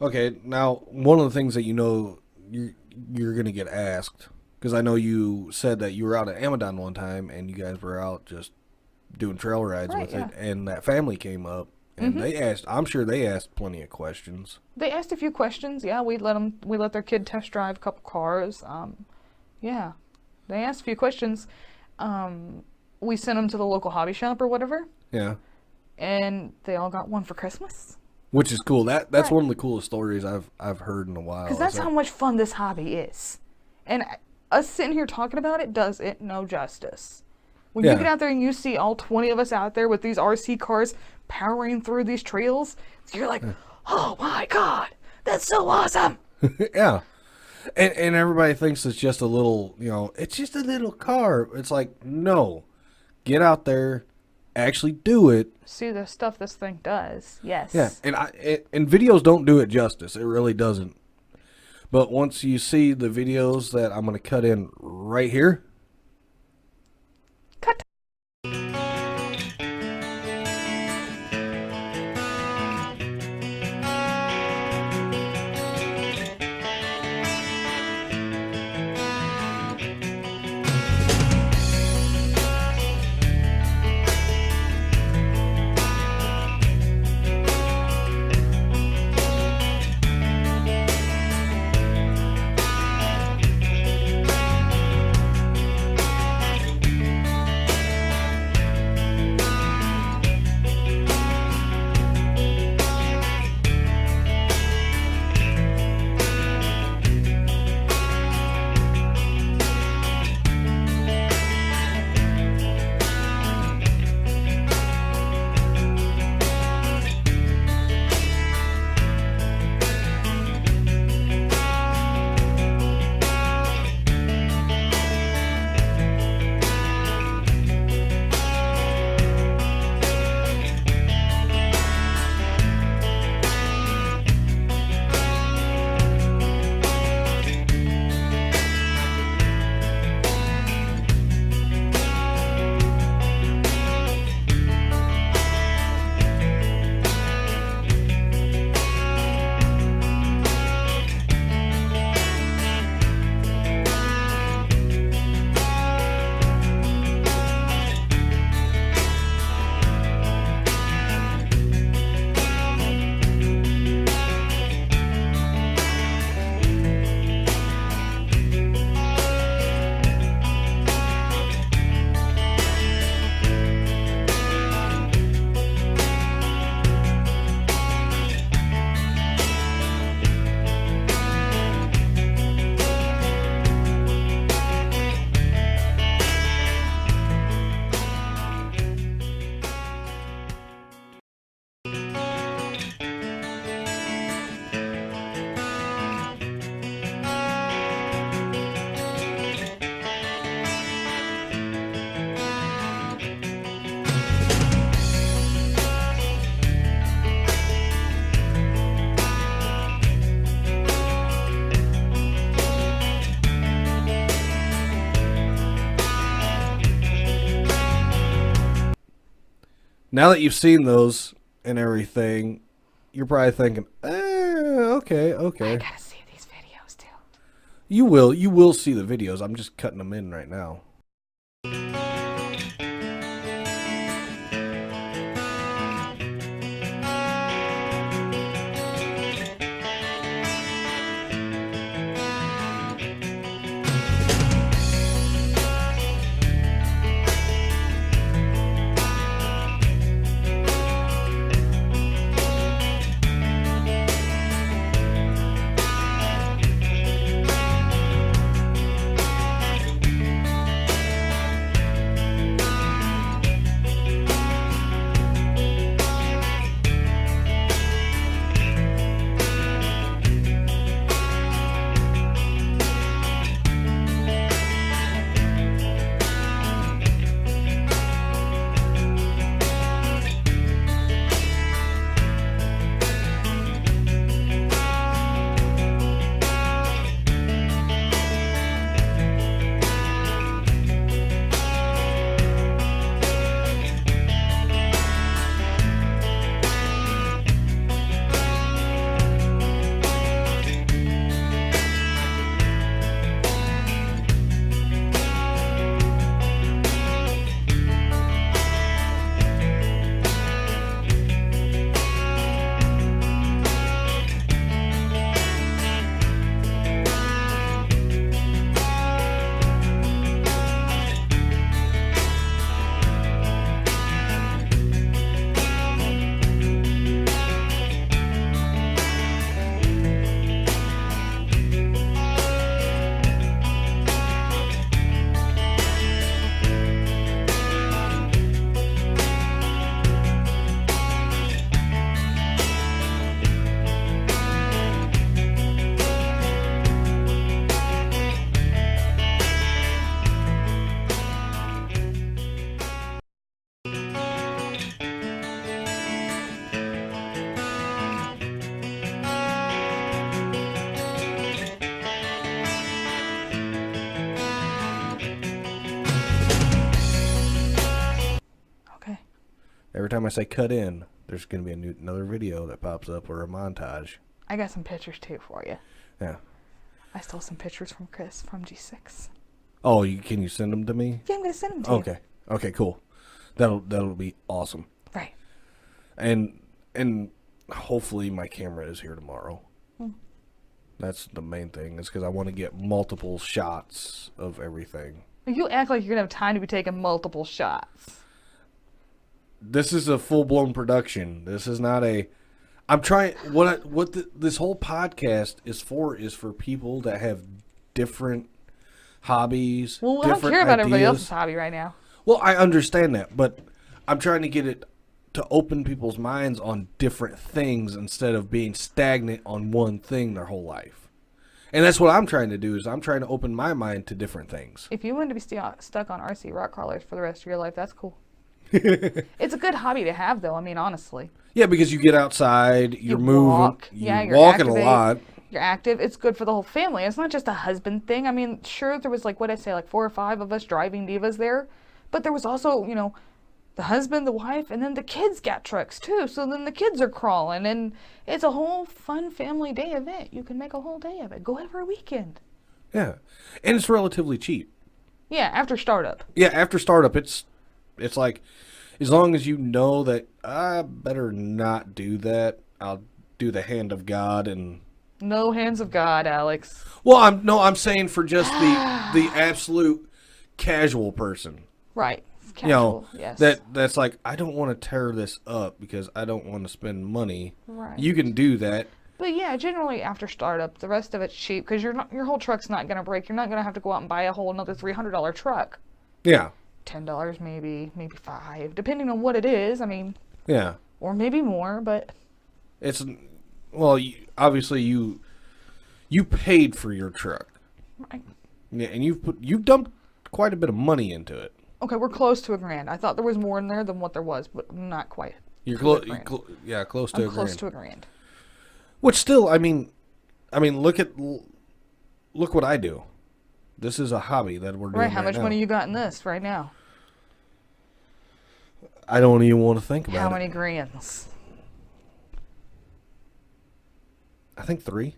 Okay, now one of the things that you're gonna get asked, because I know you said that you were out at Amadon one time and you guys were out just doing trail rides Right, with it, and that family came up and they asked. I'm sure they asked plenty of questions. They asked a few questions. Yeah, we let their kid test drive a couple cars. Yeah, they asked a few questions. We sent them to the local hobby shop or whatever, Yeah. and they all got one for Christmas. Which is cool. That's Right. one of the coolest stories I've heard in a while. Because that's how much fun this hobby is. And us sitting here talking about it does it no justice. When Yeah. you get out there and you see all 20 of us out there with these RC cars powering through these trails, you're like, oh my God, that's so awesome. Yeah. And everybody thinks it's just a little, it's just a little car. It's like, no. Get out there, actually do it. See the stuff this thing does. Yes. Yeah. And videos don't do it justice. It really doesn't. But once you see the videos that I'm going to cut in right here, Cut. Now that you've seen those and everything, you're probably thinking, okay. I gotta see these videos too. You will see the videos. I'm just cutting them in right now. Every time I say cut in, there's going to be another video that pops up or a montage. I got some pictures too for you. Yeah. I stole some pictures from Chris from G6. Oh, can you send them to me? Yeah, I'm gonna send them to you. Okay. Okay, cool. That'll be awesome. Right. And hopefully my camera is here tomorrow. That's the main thing. Is because I want to get multiple shots of everything. You act like you're gonna have time to be taking multiple shots. This is a full-blown production. This is not a. I'm trying. This whole podcast is for people that have different hobbies. Well, I don't care about everybody else's hobby right now. Well, I understand that, but I'm trying to get it to open people's minds on different things instead of being stagnant on one thing their whole life. And that's what I'm trying to do. Is I'm trying to open my mind to different things. If you want to be stuck on RC rock crawlers for the rest of your life, that's cool. It's a good hobby to have, though. I mean, honestly. Yeah, because you get outside, you're moving, walk. you're walking a lot. You're active. It's good for the whole family. It's not just a husband thing. I mean, sure, there was like 4 or 5 of us driving Divas there, but there was also, the husband, the wife, and then the kids got trucks too. So then the kids are crawling, and it's a whole fun family day event. You can make a whole day of it. Go every weekend. Yeah, and it's relatively cheap. Yeah, after startup. Yeah, after startup, it's like, as long as you know that I better not do that, I'll do the hand of God and. No hands of God, Alex. Well, I'm saying for just the absolute casual person. Right. Casual, yes. That's like, I don't want to tear this up because I don't want to spend money. Right. You can do that. But yeah, generally after startup, the rest of it's cheap because your whole truck's not going to break. You're not going to have to go out and buy a whole another $300 truck. Yeah. $10 maybe $5, depending on what it is. I mean. Yeah. Or maybe more, but. It's, well, obviously you paid for your truck. Right. Yeah, and you've dumped quite a bit of money into it. Okay, we're close to $1,000. I thought there was more in there than what there was, but not quite. You're close. Yeah, close to $1,000. Close to $1,000. Which still, I mean, look what I do. This is a hobby that we're doing Right. How much now. money you got in this right now? I don't even want to think about How it. many grands? I think 3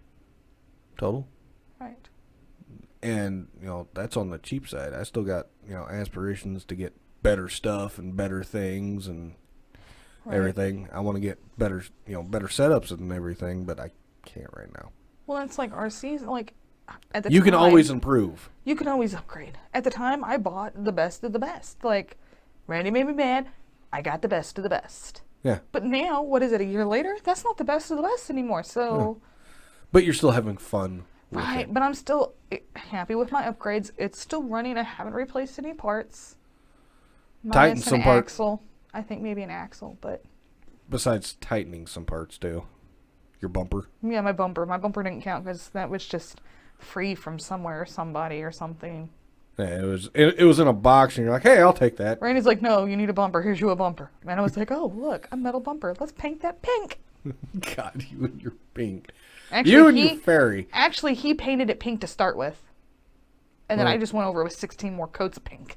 total. Right. And, that's on the cheap side. I still got, aspirations to get better stuff and better things and everything. I want to get better, better setups and everything, but I can't right now. Well, it's like RCs, like, at the You time, can always improve. you can always upgrade. At the time, I bought the best of the best. Like, Randy made me mad. I got the best of the best. Yeah. But now, what is it, a year later? That's not the best of the best anymore. So, But you're still having fun with right. it. But I'm still happy with my upgrades. It's still running. I haven't replaced any parts. Tighten Minus some an part- axle. I think maybe an axle, but Besides tightening some parts too. Your bumper. yeah, my bumper. My bumper didn't count because that was just free from somewhere, somebody, or something. Yeah, it was in a box, and you're like, hey, I'll take that. Randy's like, no, you need a bumper. Here's you a bumper. And I was like, oh, look, a metal bumper. Let's paint that pink. God, you and your pink. Actually, You and your fairy. Actually, he painted it pink to start with. And then Well- I just went over with 16 more coats of pink.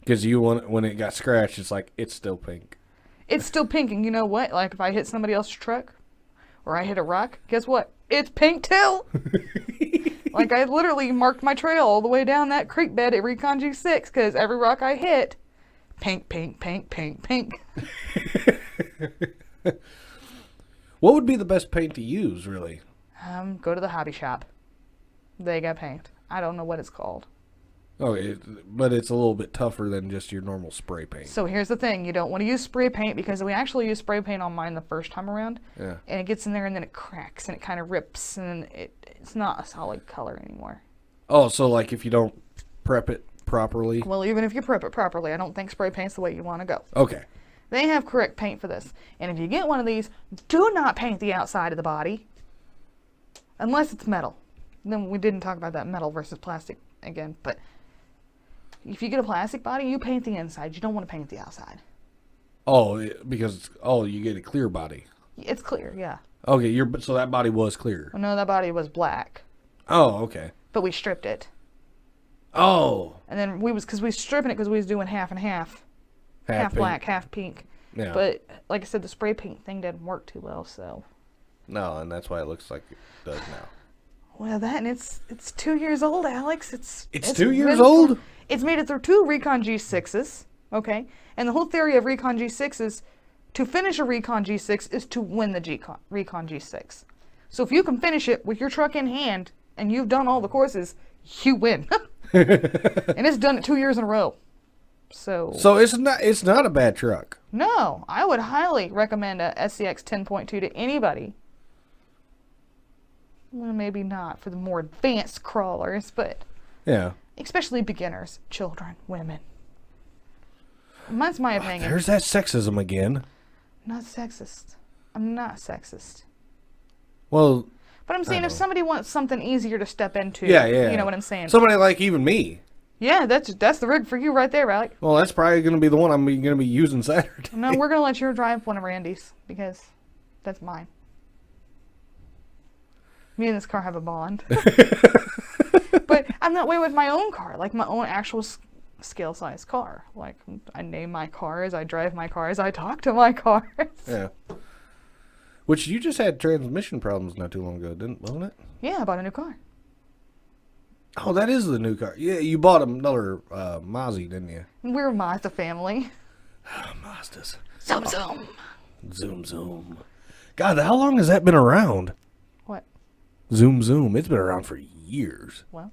Because when it got scratched, it's like, it's still pink. It's still pink, and you know what? Like, if I hit somebody else's truck, or I hit a rock, guess what? It's pink too! Like, I literally marked my trail all the way down that creek bed at Recon G6, because every rock I hit, pink, pink, pink, pink, pink. What would be the best paint to use, really? Go to the hobby shop. They got paint. I don't know what it's called. Oh, but it's a little bit tougher than just your normal spray paint. So here's the thing. You don't want to use spray paint, because we actually used spray paint on mine the first time around. Yeah. And it gets in there and then it cracks and it kind of rips and it's not a solid color anymore. Oh, so like if you don't prep it properly? Well, even if you prep it properly, I don't think spray paint's the way you want to go. Okay. They have correct paint for this. And if you get one of these, do not paint the outside of the body. Unless it's metal. Then we didn't talk about that metal versus plastic again. But if you get a plastic body, you paint the inside. You don't want to paint the outside. Oh, because you get a clear body. It's clear, yeah. Okay, so that body was clear. Well, no, that body was black. Oh, okay. But we stripped it. Oh. And then we was stripping it because we was doing half and half. Half pink. black, half pink. Yeah. But like I said, the spray paint thing didn't work too well, so. No, and that's why it looks like it does now. Well, that and it's 2 years old, Alex. It's 2 years been old? It's made it through 2 Recon G6s, okay? And the whole theory of Recon G6 is to finish a Recon G6 is to win the Recon G6. So if you can finish it with your truck in hand and you've done all the courses, you win. And it's done it 2 years in a row. So it's not a bad truck. no, I would highly recommend a SCX 10.2 to anybody. Well, maybe not for the more advanced crawlers, but Yeah. especially beginners, children, women. That's my opinion. There's that sexism again. Not sexist. I'm not sexist. Well, But I'm saying if know. somebody wants something easier to step into, yeah. you know what I'm saying? Somebody like even me. Yeah, that's the rig for you right there, Alec. Well, that's probably going to be the one I'm going to be using Saturday. No, we're going to let you drive one of Randy's because that's mine. Me and this car have a bond. But I'm that way with my own car, like my own actual scale size car. Like I name my cars, I drive my cars, I talk to my cars. Yeah. Which you just had transmission problems not too long ago, wasn't it? Yeah, I bought a new car. Oh, that is the new car. Yeah, you bought another Mozzie, didn't you? We're a Mazda family. Mazdas. Zoom zoom. Zoom zoom. God, how long has that been around? What? Zoom zoom. It's been around for years. Well,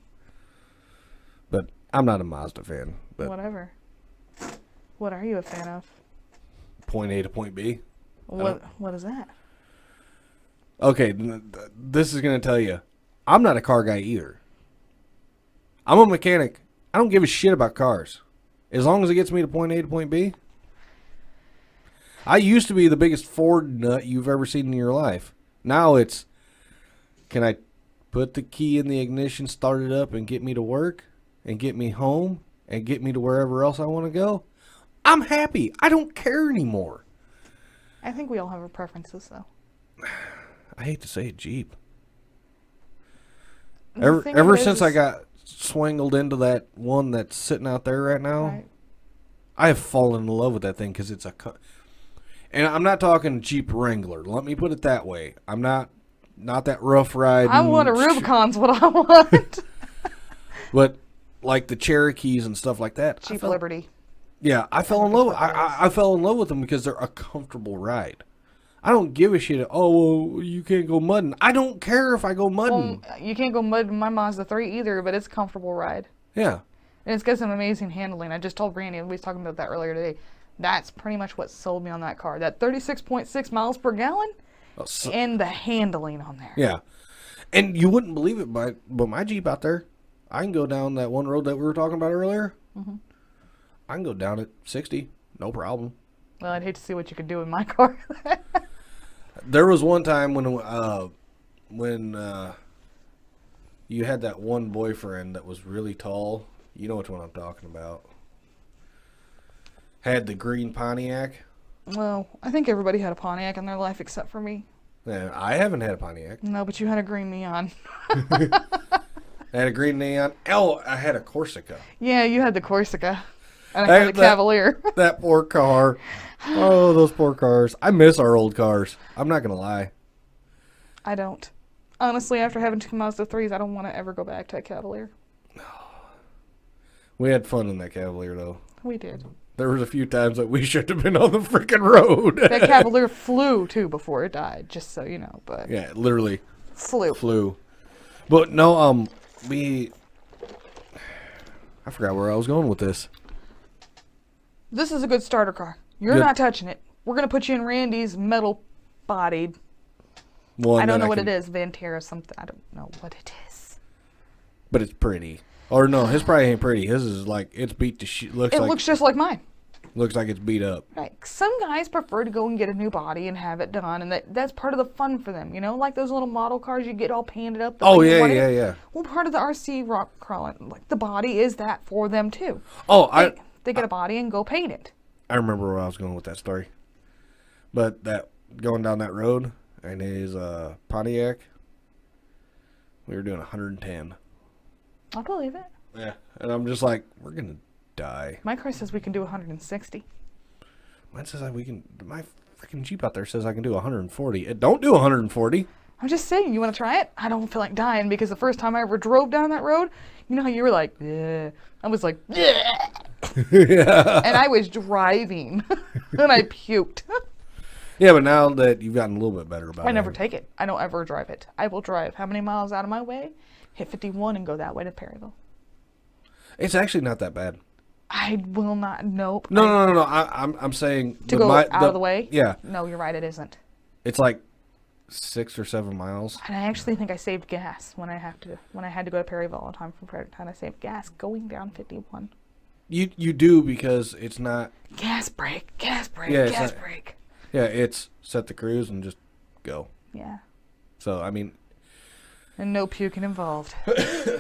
But I'm not a Mazda fan. But whatever. What are you a fan of? point A to point B. What is that? Okay, this is going to tell you. I'm not a car guy either. I'm a mechanic. I don't give a shit about cars. As long as it gets me to point A to point B. I used to be the biggest Ford nut you've ever seen in your life. Now it's, can I put the key in the ignition, start it up, and get me to work, and get me home, and get me to wherever else I want to go? I'm happy. I don't care anymore. I think we all have our preferences, though. I hate to say it, Jeep. The thing Ever is- since I got swingled into that one that's sitting out there right now, Right. I have fallen in love with that thing because it's and I'm not talking Jeep Wrangler. Let me put it that way. I'm not that rough ride. I want a Rubicon's what I want. But like the Cherokees and stuff like that. Jeep Liberty. Yeah, I fell in love. I fell in love with them because they're a comfortable ride. I don't give a shit. Oh, well, you can't go mudding. I don't care if I go mudding. Well, you can't go mud in my Mazda 3 either, but it's a comfortable ride. Yeah. And it's got some amazing handling. I just told Randy, we was talking about that earlier today. That's pretty much what sold me on that car. That 36.6 miles per gallon and the handling on there. Yeah. And you wouldn't believe it, but my Jeep out there, I can go down that one road that we were talking about earlier. Mm-hmm. I can go down at 60, no problem. Well, I'd hate to see what you could do in my car. There was one time when you had that one boyfriend that was really tall. You know which one I'm talking about. Had the green Pontiac. Well, I think everybody had a Pontiac in their life except for me. Yeah, I haven't had a Pontiac. No, but you had a green Neon. I had a green Neon. Oh, I had a Corsica. Yeah, you had the Corsica. And I had the Cavalier. That poor car. Oh, those poor cars. I miss our old cars. I'm not going to lie. I don't. Honestly, after having 2 Mazda 3s, I don't want to ever go back to a Cavalier. We had fun in that Cavalier, though. We did. There was a few times that we should have been on the freaking road. That Cavalier flew, too, before it died, just so you know. But yeah, literally. Flew. But no, I forgot where I was going with this. This is a good starter car. You're not touching it. We're going to put you in Randy's metal-bodied. I don't know what it is. Vantera something. I don't know what it is. But it's pretty. Or no, his probably ain't pretty. His is like, it's beat to shit. It looks just like mine. Looks like it's beat up. Right. Some guys prefer to go and get a new body and have it done, and that's part of the fun for them. You know, like those little model cars you get all painted up. Oh, yeah. Well, part of the RC rock crawling, like the body is that for them too. Oh, they get a body and go paint it. I remember where I was going with that story. But that going down that road and his Pontiac, we were doing 110. I believe it. Yeah, and I'm just like, we're gonna die. My car says we can do 160. Mine says we can. My freaking Jeep out there says I can do 140. It don't do 140. I'm just saying, you want to try it? I don't feel like dying because the first time I ever drove down that road, you know how you were like, yeah. I was like, yeah. Yeah. And I was driving, and I puked. Yeah, but now that you've gotten a little bit better about it. I never take it. I don't ever drive it. I will drive how many miles out of my way, hit 51, and go that way to Perryville. It's actually not that bad. I will not. Nope. No. I'm saying to go out of the way. Yeah. No, you're right. It isn't. It's like 6 or 7 miles. And I actually think I saved gas when I had to go to Perryville all the time from Fredericton. I saved gas going down 51. You do because it's not gas brake. Yeah, gas brake. Yeah, it's set the cruise and just go. Yeah. So I mean. And no puking involved.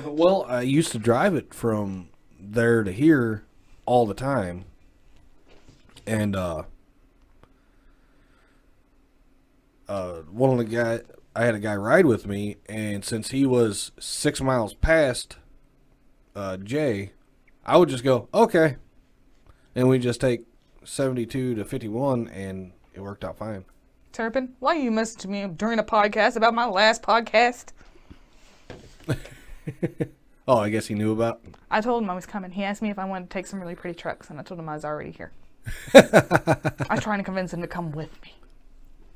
Well, I used to drive it from there to here all the time. And one of the guys, I had a guy ride with me, and since he was 6 miles past Jay, I would just go, okay. And we just take 72 to 51, and it worked out fine. Turpin, why you messaged me during a podcast about my last podcast? Oh, I guess he knew about. I told him I was coming. He asked me if I wanted to take some really pretty trucks, and I told him I was already here. I'm trying to convince him to come with me.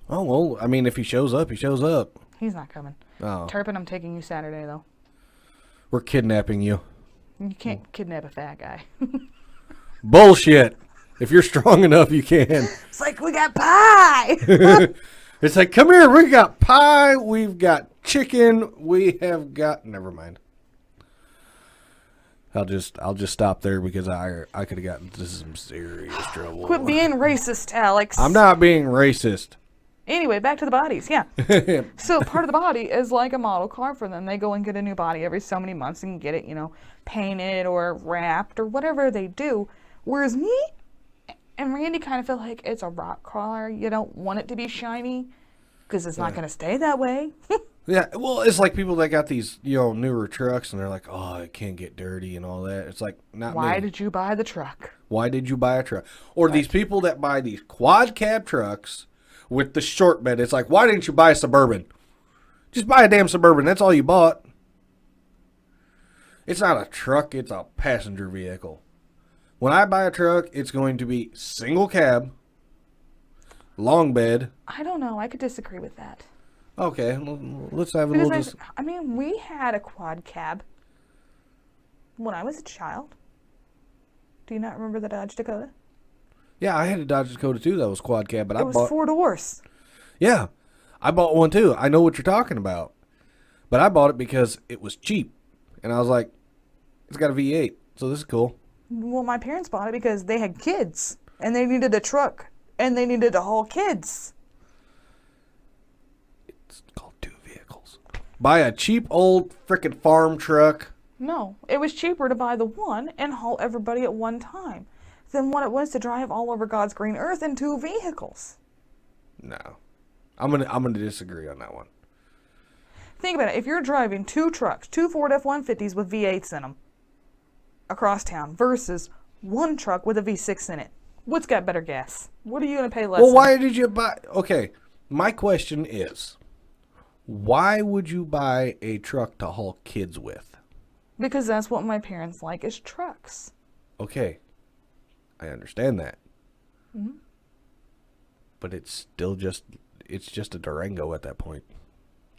Oh, well, I mean, if he shows up, he shows up. He's not coming. Oh. Turpin, I'm taking you Saturday, though. We're kidnapping you. You can't kidnap a fat guy. Bullshit. If you're strong enough, you can. It's like, we got pie. It's like, come here, we got pie, we've got chicken, we have got... Never mind. I'll just stop there because I could have gotten into some serious trouble. Quit being racist, Alex. I'm not being racist. Anyway, back to the bodies, yeah. So part of the body is like a model car for them. They go and get a new body every so many months and get it, painted or wrapped or whatever they do. Whereas me and Randy kind of feel like it's a rock crawler. You don't want it to be shiny because it's not going to stay that way. Yeah, well, it's like people that got these, newer trucks and they're like, oh, it can't get dirty and all that. It's like, not Why me. did you buy the truck? Why did you buy a truck? Or these people that buy these quad cab trucks with the short bed. It's like, why didn't you buy a Suburban? Just buy a damn Suburban. That's all you bought. It's not a truck. It's a passenger vehicle. When I buy a truck, it's going to be single cab, long bed. I don't know. I could disagree with that. Okay, let's have a Because little... I mean, we had a quad cab when I was a child. Do you not remember the Dodge Dakota? Yeah, I had a Dodge Dakota too that was quad cab, but I It was bought... 4 doors. Yeah, I bought one too. I know what you're talking about. But I bought it because it was cheap. And I was like, it's got a V8, so this is cool. Well, my parents bought it because they had kids and they needed a truck and they needed to haul kids. It's called two vehicles. Buy a cheap old frickin' farm truck. No, it was cheaper to buy the one and haul everybody at one time than what it was to drive all over God's green earth in 2 vehicles. No. I'm gonna disagree on that one. Think about it. If you're driving 2 trucks, 2 Ford F-150s with V8s in them across town versus 1 truck with a V6 in it, what's got better gas? What are you going to pay less? Well, on? why did you buy... Okay, my question is, why would you buy a truck to haul kids with? Because that's what my parents like is trucks. Okay, I understand that. Mm-hmm. But it's still just... It's just a Durango at that point.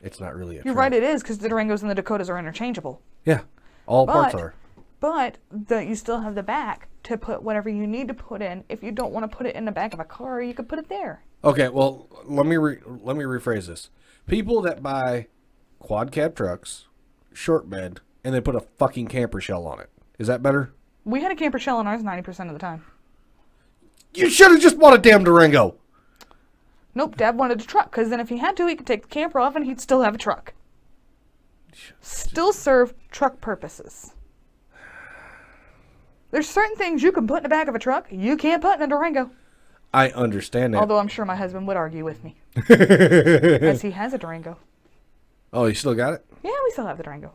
It's not really a You're truck. right, it is, because the Durangos and the Dakotas are interchangeable. Yeah, all parts But- are. But you still have the back to put whatever you need to put in. If you don't want to put it in the back of a car, you could put it there. Okay, well, let me rephrase this. People that buy quad cab trucks, short bed, and they put a fucking camper shell on it. Is that better? We had a camper shell in ours 90% of the time. You should have just bought a damn Durango. Nope, Dad wanted a truck, because then if he had to, he could take the camper off and he'd still have a truck. Still serve truck purposes. There's certain things you can put in the back of a truck you can't put in a Durango. I understand that. Although I'm sure my husband would argue with me. As he has a Durango. Oh, you still got it? Yeah, we still have the Durango.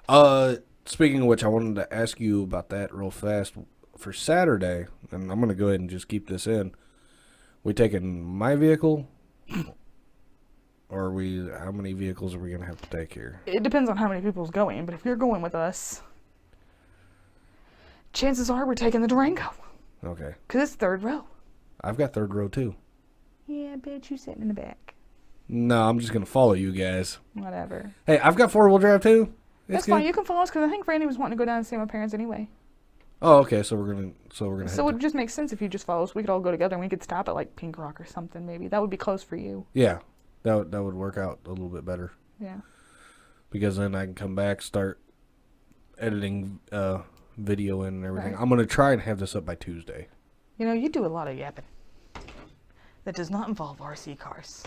Yeah. Speaking of which, I wanted to ask you about that real fast. For Saturday, and I'm going to go ahead and just keep this in. We taking my vehicle? Or are we... How many vehicles are we going to have to take here? It depends on how many people's going, but if you're going with us, chances are we're taking the Durango. Okay. Because it's 3rd row. I've got 3rd row, too. Yeah, bitch, you sitting in the back. No, I'm just going to follow you guys. Whatever. Hey, I've got 4-wheel drive, too. That's fine. You can follow us because I think Randy was wanting to go down and see my parents anyway. Oh, okay. So we're gonna head So it just makes sense if you just follow us. We could all go together and we could stop at like Pink Rock or something maybe. That would be close for you. Yeah, that would work out a little bit better Yeah. because then I can come back, start editing video in and everything. Right. I'm gonna try and have this up by Tuesday. You know, you do a lot of yapping. That does not involve RC cars.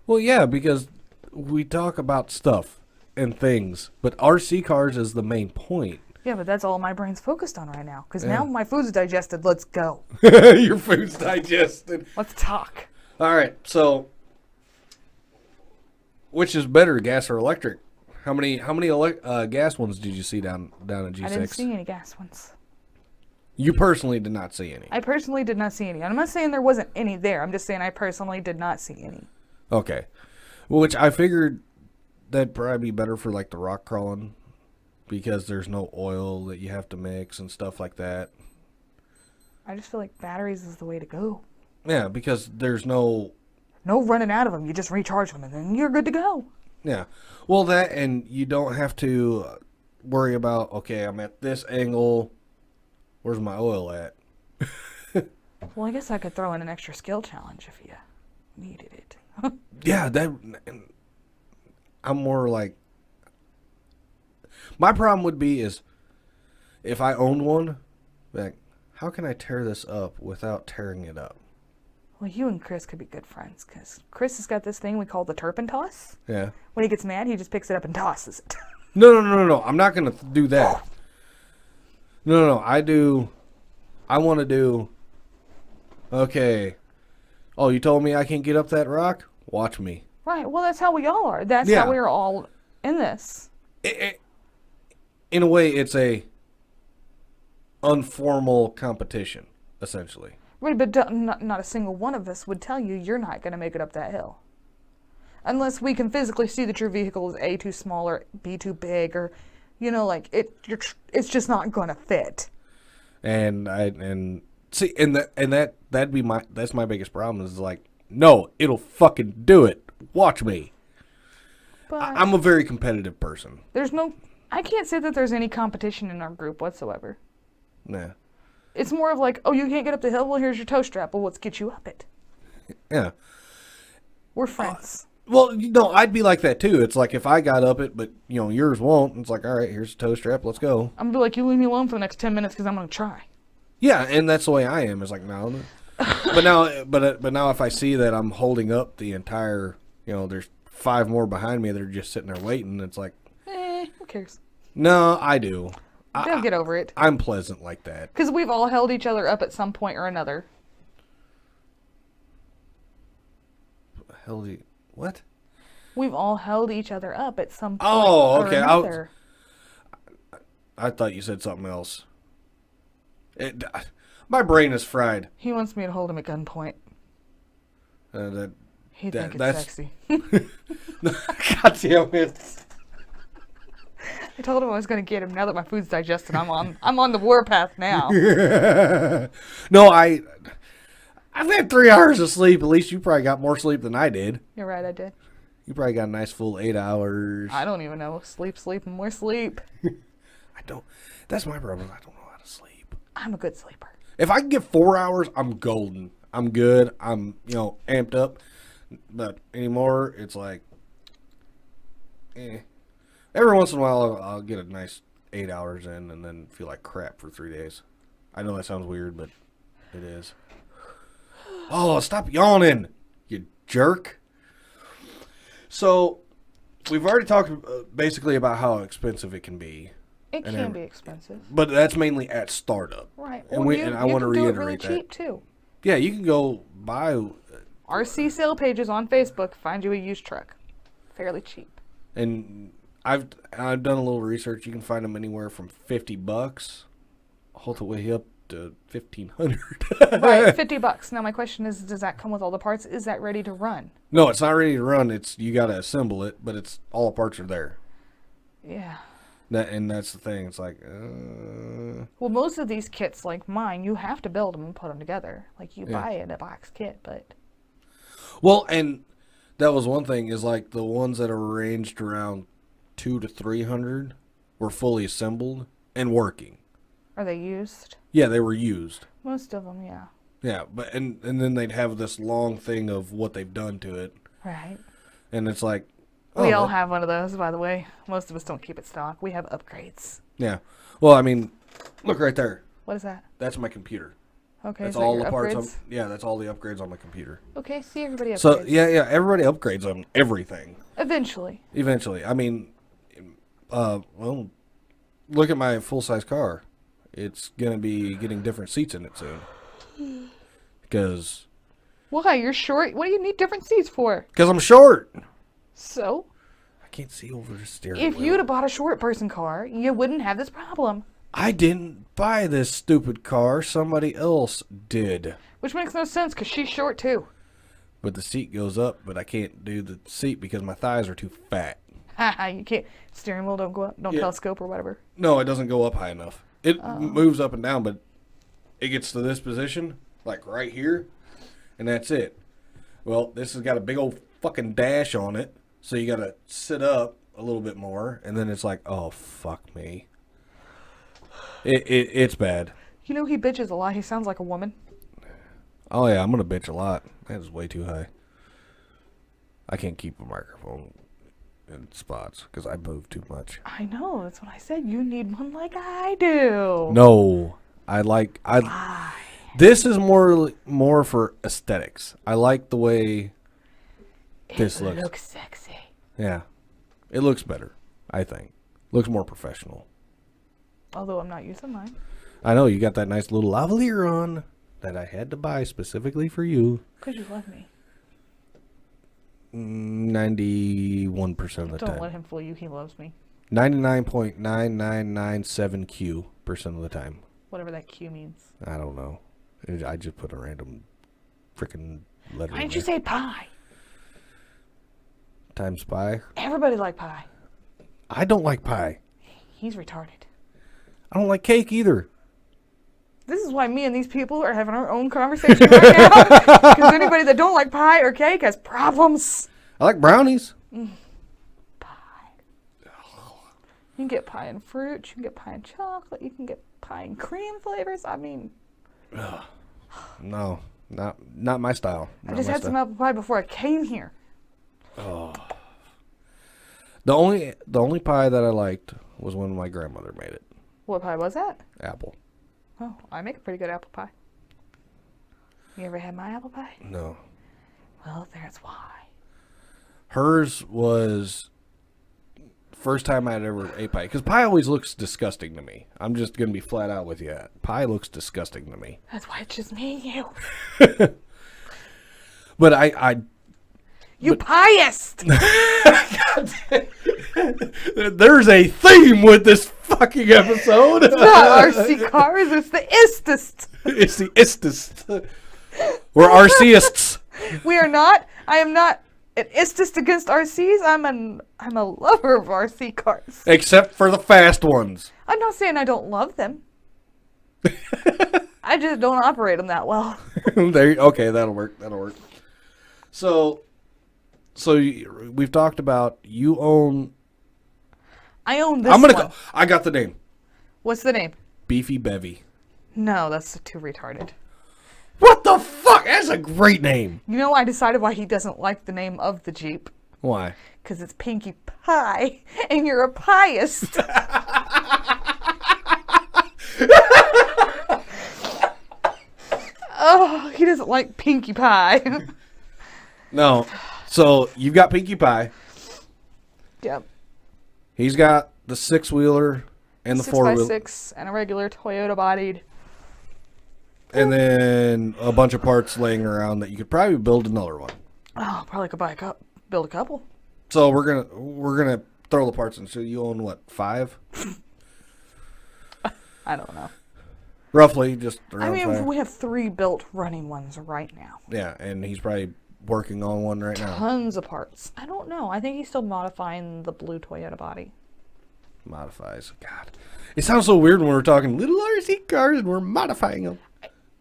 Well, yeah, because we talk about stuff and things, but RC cars is the main point. Yeah, but that's all my brain's focused on right now. Because Yeah. now my food's digested. Let's go. Your food's digested. Let's talk. All right, so which is better, gas or electric? How many gas ones did you see down at G6? I didn't see any gas ones. You personally did not see any. I personally did not see any. I'm not saying there wasn't any there. I'm just saying I personally did not see any. Okay, which I figured that'd probably be better for like the rock crawling because there's no oil that you have to mix and stuff like that. I just feel like batteries is the way to go. Yeah, because there's no... No running out of them. You just recharge them and then you're good to go. Yeah. Well, that, and you don't have to worry about, okay, I'm at this angle. Where's my oil at? Well, I guess I could throw in an extra skill challenge if you needed it. Yeah, that... I'm more like... My problem would be is if I owned one, like, how can I tear this up without tearing it up? Well, you and Chris could be good friends because Chris has got this thing we call the turpin toss. Yeah. When he gets mad, he just picks it up and tosses it. No. I'm not going to do that. No. I want to do... Okay. Oh, you told me I can't get up that rock? Watch me. Right. Well, that's how we all are. That's Yeah. how we're all in this. In a way, it's a... unformal competition, essentially. Right, but not a single one of us would tell you you're not going to make it up that hill. Unless we can physically see that your vehicle is A, too small, or B, too big, or, like, it's just not going to fit. And see, that's my biggest problem is like, no, it'll fucking do it. Watch me. But I'm a very competitive person. I can't say that there's any competition in our group whatsoever. Nah. It's more of like, oh, you can't get up the hill? Well, here's your toe strap. Well, let's get you up it. Yeah. We're friends. Well, I'd be like that too. It's like if I got up it, but, yours won't. It's like, all right, here's the toe strap. Let's go. I'm going to be like, you leave me alone for the next 10 minutes because I'm going to try. Yeah, and that's the way I am. It's like, no. But now if I see that I'm holding up the entire, there's 5 more behind me that are just sitting there waiting, it's like, who cares? no, I do. They'll get over it. I'm pleasant like that. Because we've all held each other up at some point or another. What? We've all held each other up at some point Oh, okay. or another. I thought you said something else. My brain is fried. He wants me to hold him at gunpoint. He thinks it's sexy. God damn it. I told him I was going to get him. Now that my food's digested, I'm on the warpath now. No, I've had 3 hours of sleep. At least you probably got more sleep than I did. You're right, I did. You probably got a nice full 8 hours. I don't even know. Sleep, and more sleep. I don't. That's my problem. I don't know how to sleep. I'm a good sleeper. If I can get 4 hours, I'm golden. I'm good. I'm, amped up. But anymore, it's like, Every once in a while, I'll get a nice 8 hours in and then feel like crap for 3 days. I know that sounds weird, but it is. Oh, stop yawning, you jerk. So, we've already talked basically about how expensive it can be. It can be expensive. But that's mainly at startup. Right. And I want to reiterate really that. cheap, too. Yeah, you can go buy... RC sale pages on Facebook find you a used truck. Fairly cheap. And I've done a little research. You can find them anywhere from $50 all the way up to $1,500. Right, $50. Now my question is, does that come with all the parts? Is that ready to run? No, it's not ready to run. You got to assemble it, but it's all the parts are there. Yeah. And that's the thing. It's like, Well, most of these kits, like mine, you have to build them and put them together. Like you buy it a box kit, but. Well, and that was one thing is like the ones that are ranged around 200 to 300 were fully assembled and working. Are they used? Yeah, they were used. Most of them, yeah. Yeah, but and then they'd have this long thing of what they've done to it. Right. And it's like, we all have one of those, by the way. Most of us don't keep it stock. We have upgrades. Yeah. Well, I mean, look right there. What is that? That's my computer. Okay, That's is that all your the parts. upgrades? Yeah, that's all the upgrades on my computer. Okay, see, everybody upgrades. So yeah, everybody upgrades on everything. Eventually. Eventually, I mean, well, look at my full size car. It's gonna be getting different seats in it soon. Because. Why? You're short. What do you need different seats for? Because I'm short. So. I can't see over the steering If wheel. you'd have bought a short person car, you wouldn't have this problem. I didn't buy this stupid car. Somebody else did. Which makes no sense, because she's short, too. But the seat goes up, but I can't do the seat because my thighs are too fat. Haha, you can't. Steering wheel don't go up, don't telescope or whatever. No, it doesn't go up high enough. It moves up and down, but it gets to this position, like right here, and that's it. Well, this has got a big old fucking dash on it, so you gotta sit up a little bit more, and then it's like, oh, fuck me. It's bad. You know, he bitches a lot. He sounds like a woman. Oh, yeah, I'm gonna bitch a lot. That is way too high. I can't keep a microphone in spots because I move too much. I know. That's what I said. You need one like I do. No, This is more for aesthetics. I like the way this looks. It looks sexy. Yeah, it looks better. I think looks more professional. Although I'm not using mine. I know you got that nice little lavalier on that I had to buy specifically for you. Because you love me. 91% of the time. Don't let him fool you. He loves me. 99.9997% of the time. Whatever that Q means. I don't know. I just put a random freaking letter. Why in didn't you there. say pie? Times pie? Everybody like pie. I don't like pie. He's retarded. I don't like cake either. This is why me and these people are having our own conversation right now. Because anybody that don't like pie or cake has problems. I like brownies. Pie. You can get pie and fruit. You can get pie and chocolate. You can get pie and cream flavors. I mean, No, not my style. I just had some apple pie before I came here. The only pie that I liked was when my grandmother made it. What pie was that? Apple. Oh, I make a pretty good apple pie. You ever had my apple pie? No. Well, that's why. Hers was first time I'd ever ate pie. Because pie always looks disgusting to me. I'm just going to be flat out with you. Pie looks disgusting to me. That's why it's just me and you. But I You pieist! there's a theme with this fucking episode. It's not RC cars, it's the istest. It's the istest. We're RCists. We are not. I am not an istest against RCs. I'm a lover of RC cars. Except for the fast ones. I'm not saying I don't love them. I just don't operate them that well. Okay, that'll work. So we've talked about you own. I own this I'm gonna one. go. I got the name. What's the name? Beefy Bevy. No, that's too retarded. What the fuck? That's a great name. You know, I decided why he doesn't like the name of the Jeep. Why? Because it's Pinkie Pie, and you're a pieist. Oh, he doesn't like Pinkie Pie. No. So you've got Pinkie Pie. Yep. He's got the 6-wheeler and the 4-wheeler, 6x6 and a regular Toyota bodied. and then a bunch of parts laying around that you could probably build another one. Oh, probably could build a couple. So we're gonna throw the parts in. So you own what, 5? I don't know. Roughly, just I around mean, 5. we have 3 built running ones right now. Yeah, and he's probably working on one right now. Tons of parts. I don't know. I think he's still modifying the blue Toyota body. Modifies. God, it sounds so weird when we're talking little RC cars and we're modifying them.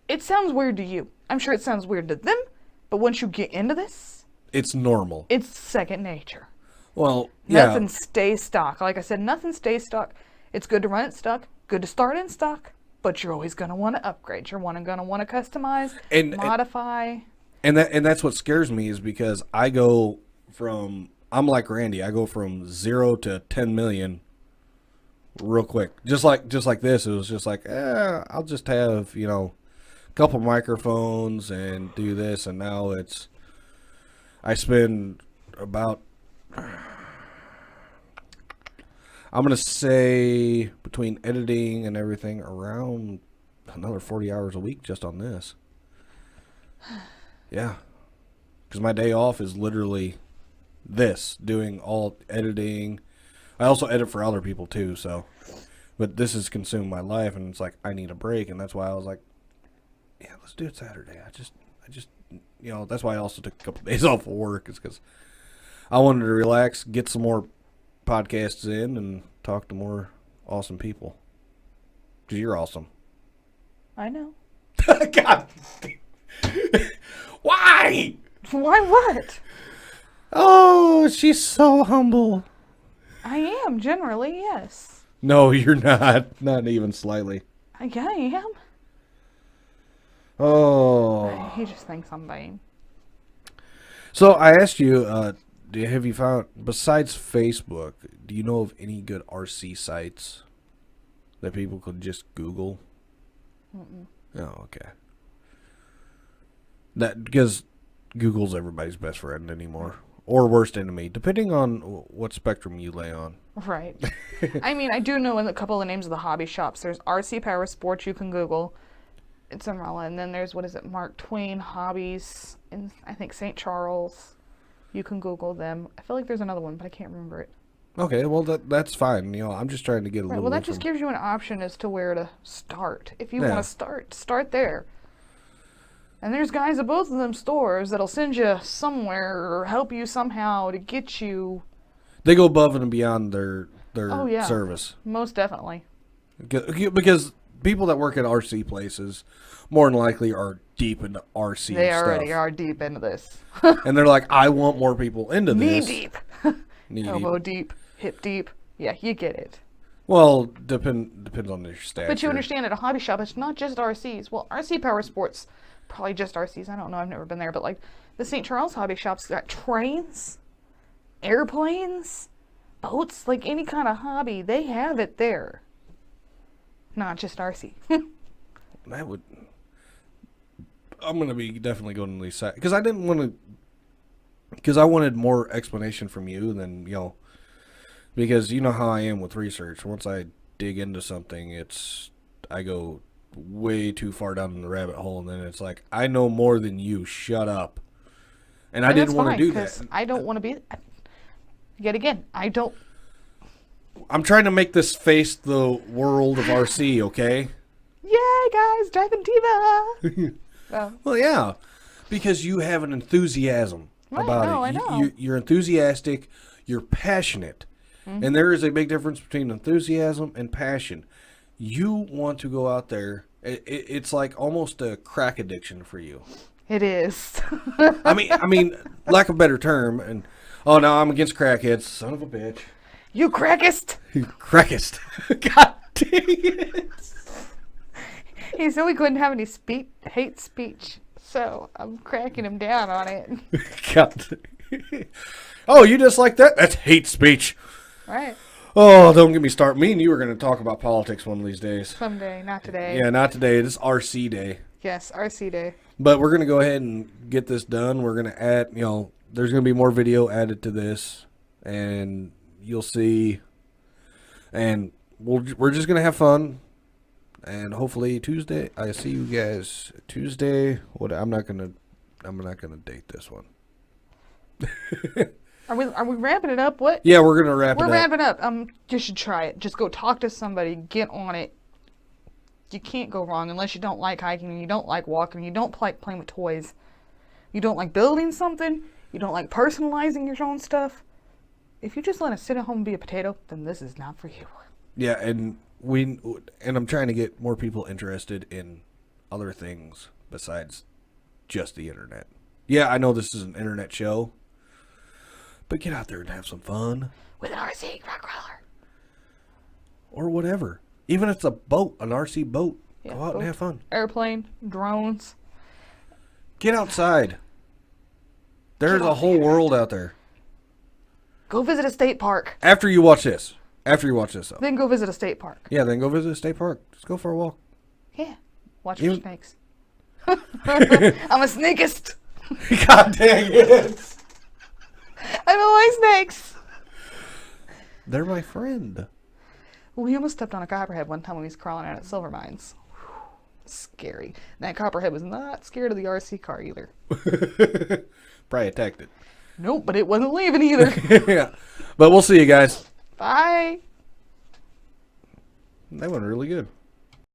It sounds weird to you. I'm sure it sounds weird to them, but once you get into this, It's normal. it's second nature. Well, yeah. Nothing stays stock. Like I said, nothing stays stock. It's good to run it stock, good to start in stock, but you're always going to want to upgrade. You're going to want to customize, And- modify. And that's what scares me is because I'm like Randy. I go from 0 to 10 million real quick. Just like this, it was just like, I'll just have, a couple microphones and do this, and now I spend about, I'm going to say between editing and everything around another 40 hours a week just on this. Yeah. Because my day off is literally this, doing all editing. I also edit for other people too, so. But this has consumed my life, and it's like, I need a break, and that's why I was like, yeah, let's do it Saturday. I just, that's why I also took a couple days off of work, is because I wanted to relax, get some more podcasts in, and talk to more awesome people. Because you're awesome. I know. God. Why? Why what? Oh, she's so humble. I am, generally, yes. No, you're not. Not even slightly. I am. Oh. He just thinks I'm vain. So I asked you, have you found, besides Facebook, do you know of any good RC sites that people could just Google? Mm-mm. Oh, okay. Because Google's everybody's best friend anymore. Or worst enemy, depending on what spectrum you lay on. Right. I mean, I do know a couple of names of the hobby shops. There's RC Power Sports you can Google. It's in Rolla. And then there's, Mark Twain Hobbies in, I think, St. Charles. You can Google them. I feel like there's another one, but I can't remember it. Okay, well that's fine. You know, I'm just trying to get a Right. little. Well, that bit just from, gives you an option as to where to start. If you Yeah. want to start there. And there's guys at both of them stores that'll send you somewhere or help you somehow to get you. They go above and beyond their Oh yeah, service. most definitely. Because people that work at RC places more than likely are deep into RC They stuff. already are deep into this. And they're like, I want more people into Knee this. deep, Knee elbow deep. deep, hip deep. Yeah, you get it. Well, depends on their stature. But you understand at a hobby shop, it's not just RCs. Well, RC Power Sports, probably just RCs. I don't know. I've never been there. But like the St. Charles hobby shops got trains, airplanes, boats, like any kind of hobby. They have it there. Not just RC. That would. I'm gonna be definitely going to these sites because I didn't want to. Because I wanted more explanation from you than because you know how I am with research. Once I dig into something, I go way too far down in the rabbit hole, and then it's like I know more than you. Shut up. And I And didn't that's want to fine, do 'cause that. I don't want to be. Yet again, I don't. I'm trying to make this face the world of RC, okay? Yay, guys, driving diva. Oh, Well, yeah, because you have an enthusiasm Right, about no, it. I know. You're enthusiastic. You're passionate, Mm-hmm. and there is a big difference between enthusiasm and passion. You want to go out there. It's like almost a crack addiction for you. it is. I mean, lack of a better term. And oh no, I'm against crackheads. Son of a bitch. You crackest. Crackist. God dang it. He said we couldn't have any hate speech, so I'm cracking him down on it. God. Oh, you just like that? That's hate speech. Right. Oh, don't get me started. Me and you are going to talk about politics one of these days. Someday, not today. Yeah, not today. This is RC day. Yes, RC Day. But we're going to go ahead and get this done. We're going to add, there's going to be more video added to this. And you'll see. And we're just going to have fun. And hopefully Tuesday, I see you guys Tuesday. I'm not going to date this one. Are we ramping it up? What? Yeah, we're going to wrap We're it up. ramping up. You should try it. Just go talk to somebody. Get on it. You can't go wrong unless you don't like hiking and you don't like walking. You don't like playing with toys. You don't like building something. You don't like personalizing your own stuff. If you just want to sit at home and be a potato, then this is not for you. Yeah, and I'm trying to get more people interested in other things besides just the internet. Yeah, I know this is an internet show, but get out there and have some fun. With an RC rock crawler. Or whatever. Even if it's a boat, an RC boat. Yeah, Go out boat. and have fun. Airplane, drones. Get outside. There's Get a out whole there. world out there. Go visit a state park. After you watch this. Though. Then go visit a state park. Yeah, then go visit a state park. Just go for a walk. Yeah. Watch You- for snakes. I'm a snakeist. God dang it. I don't like snakes. They're my friend. We almost stepped on a copperhead one time when we was crawling out at Silver Mines. Scary. And that copperhead was not scared of the RC car either. Probably attacked it. Nope, but it wasn't leaving either. Yeah. But we'll see you guys. Bye. That went really good.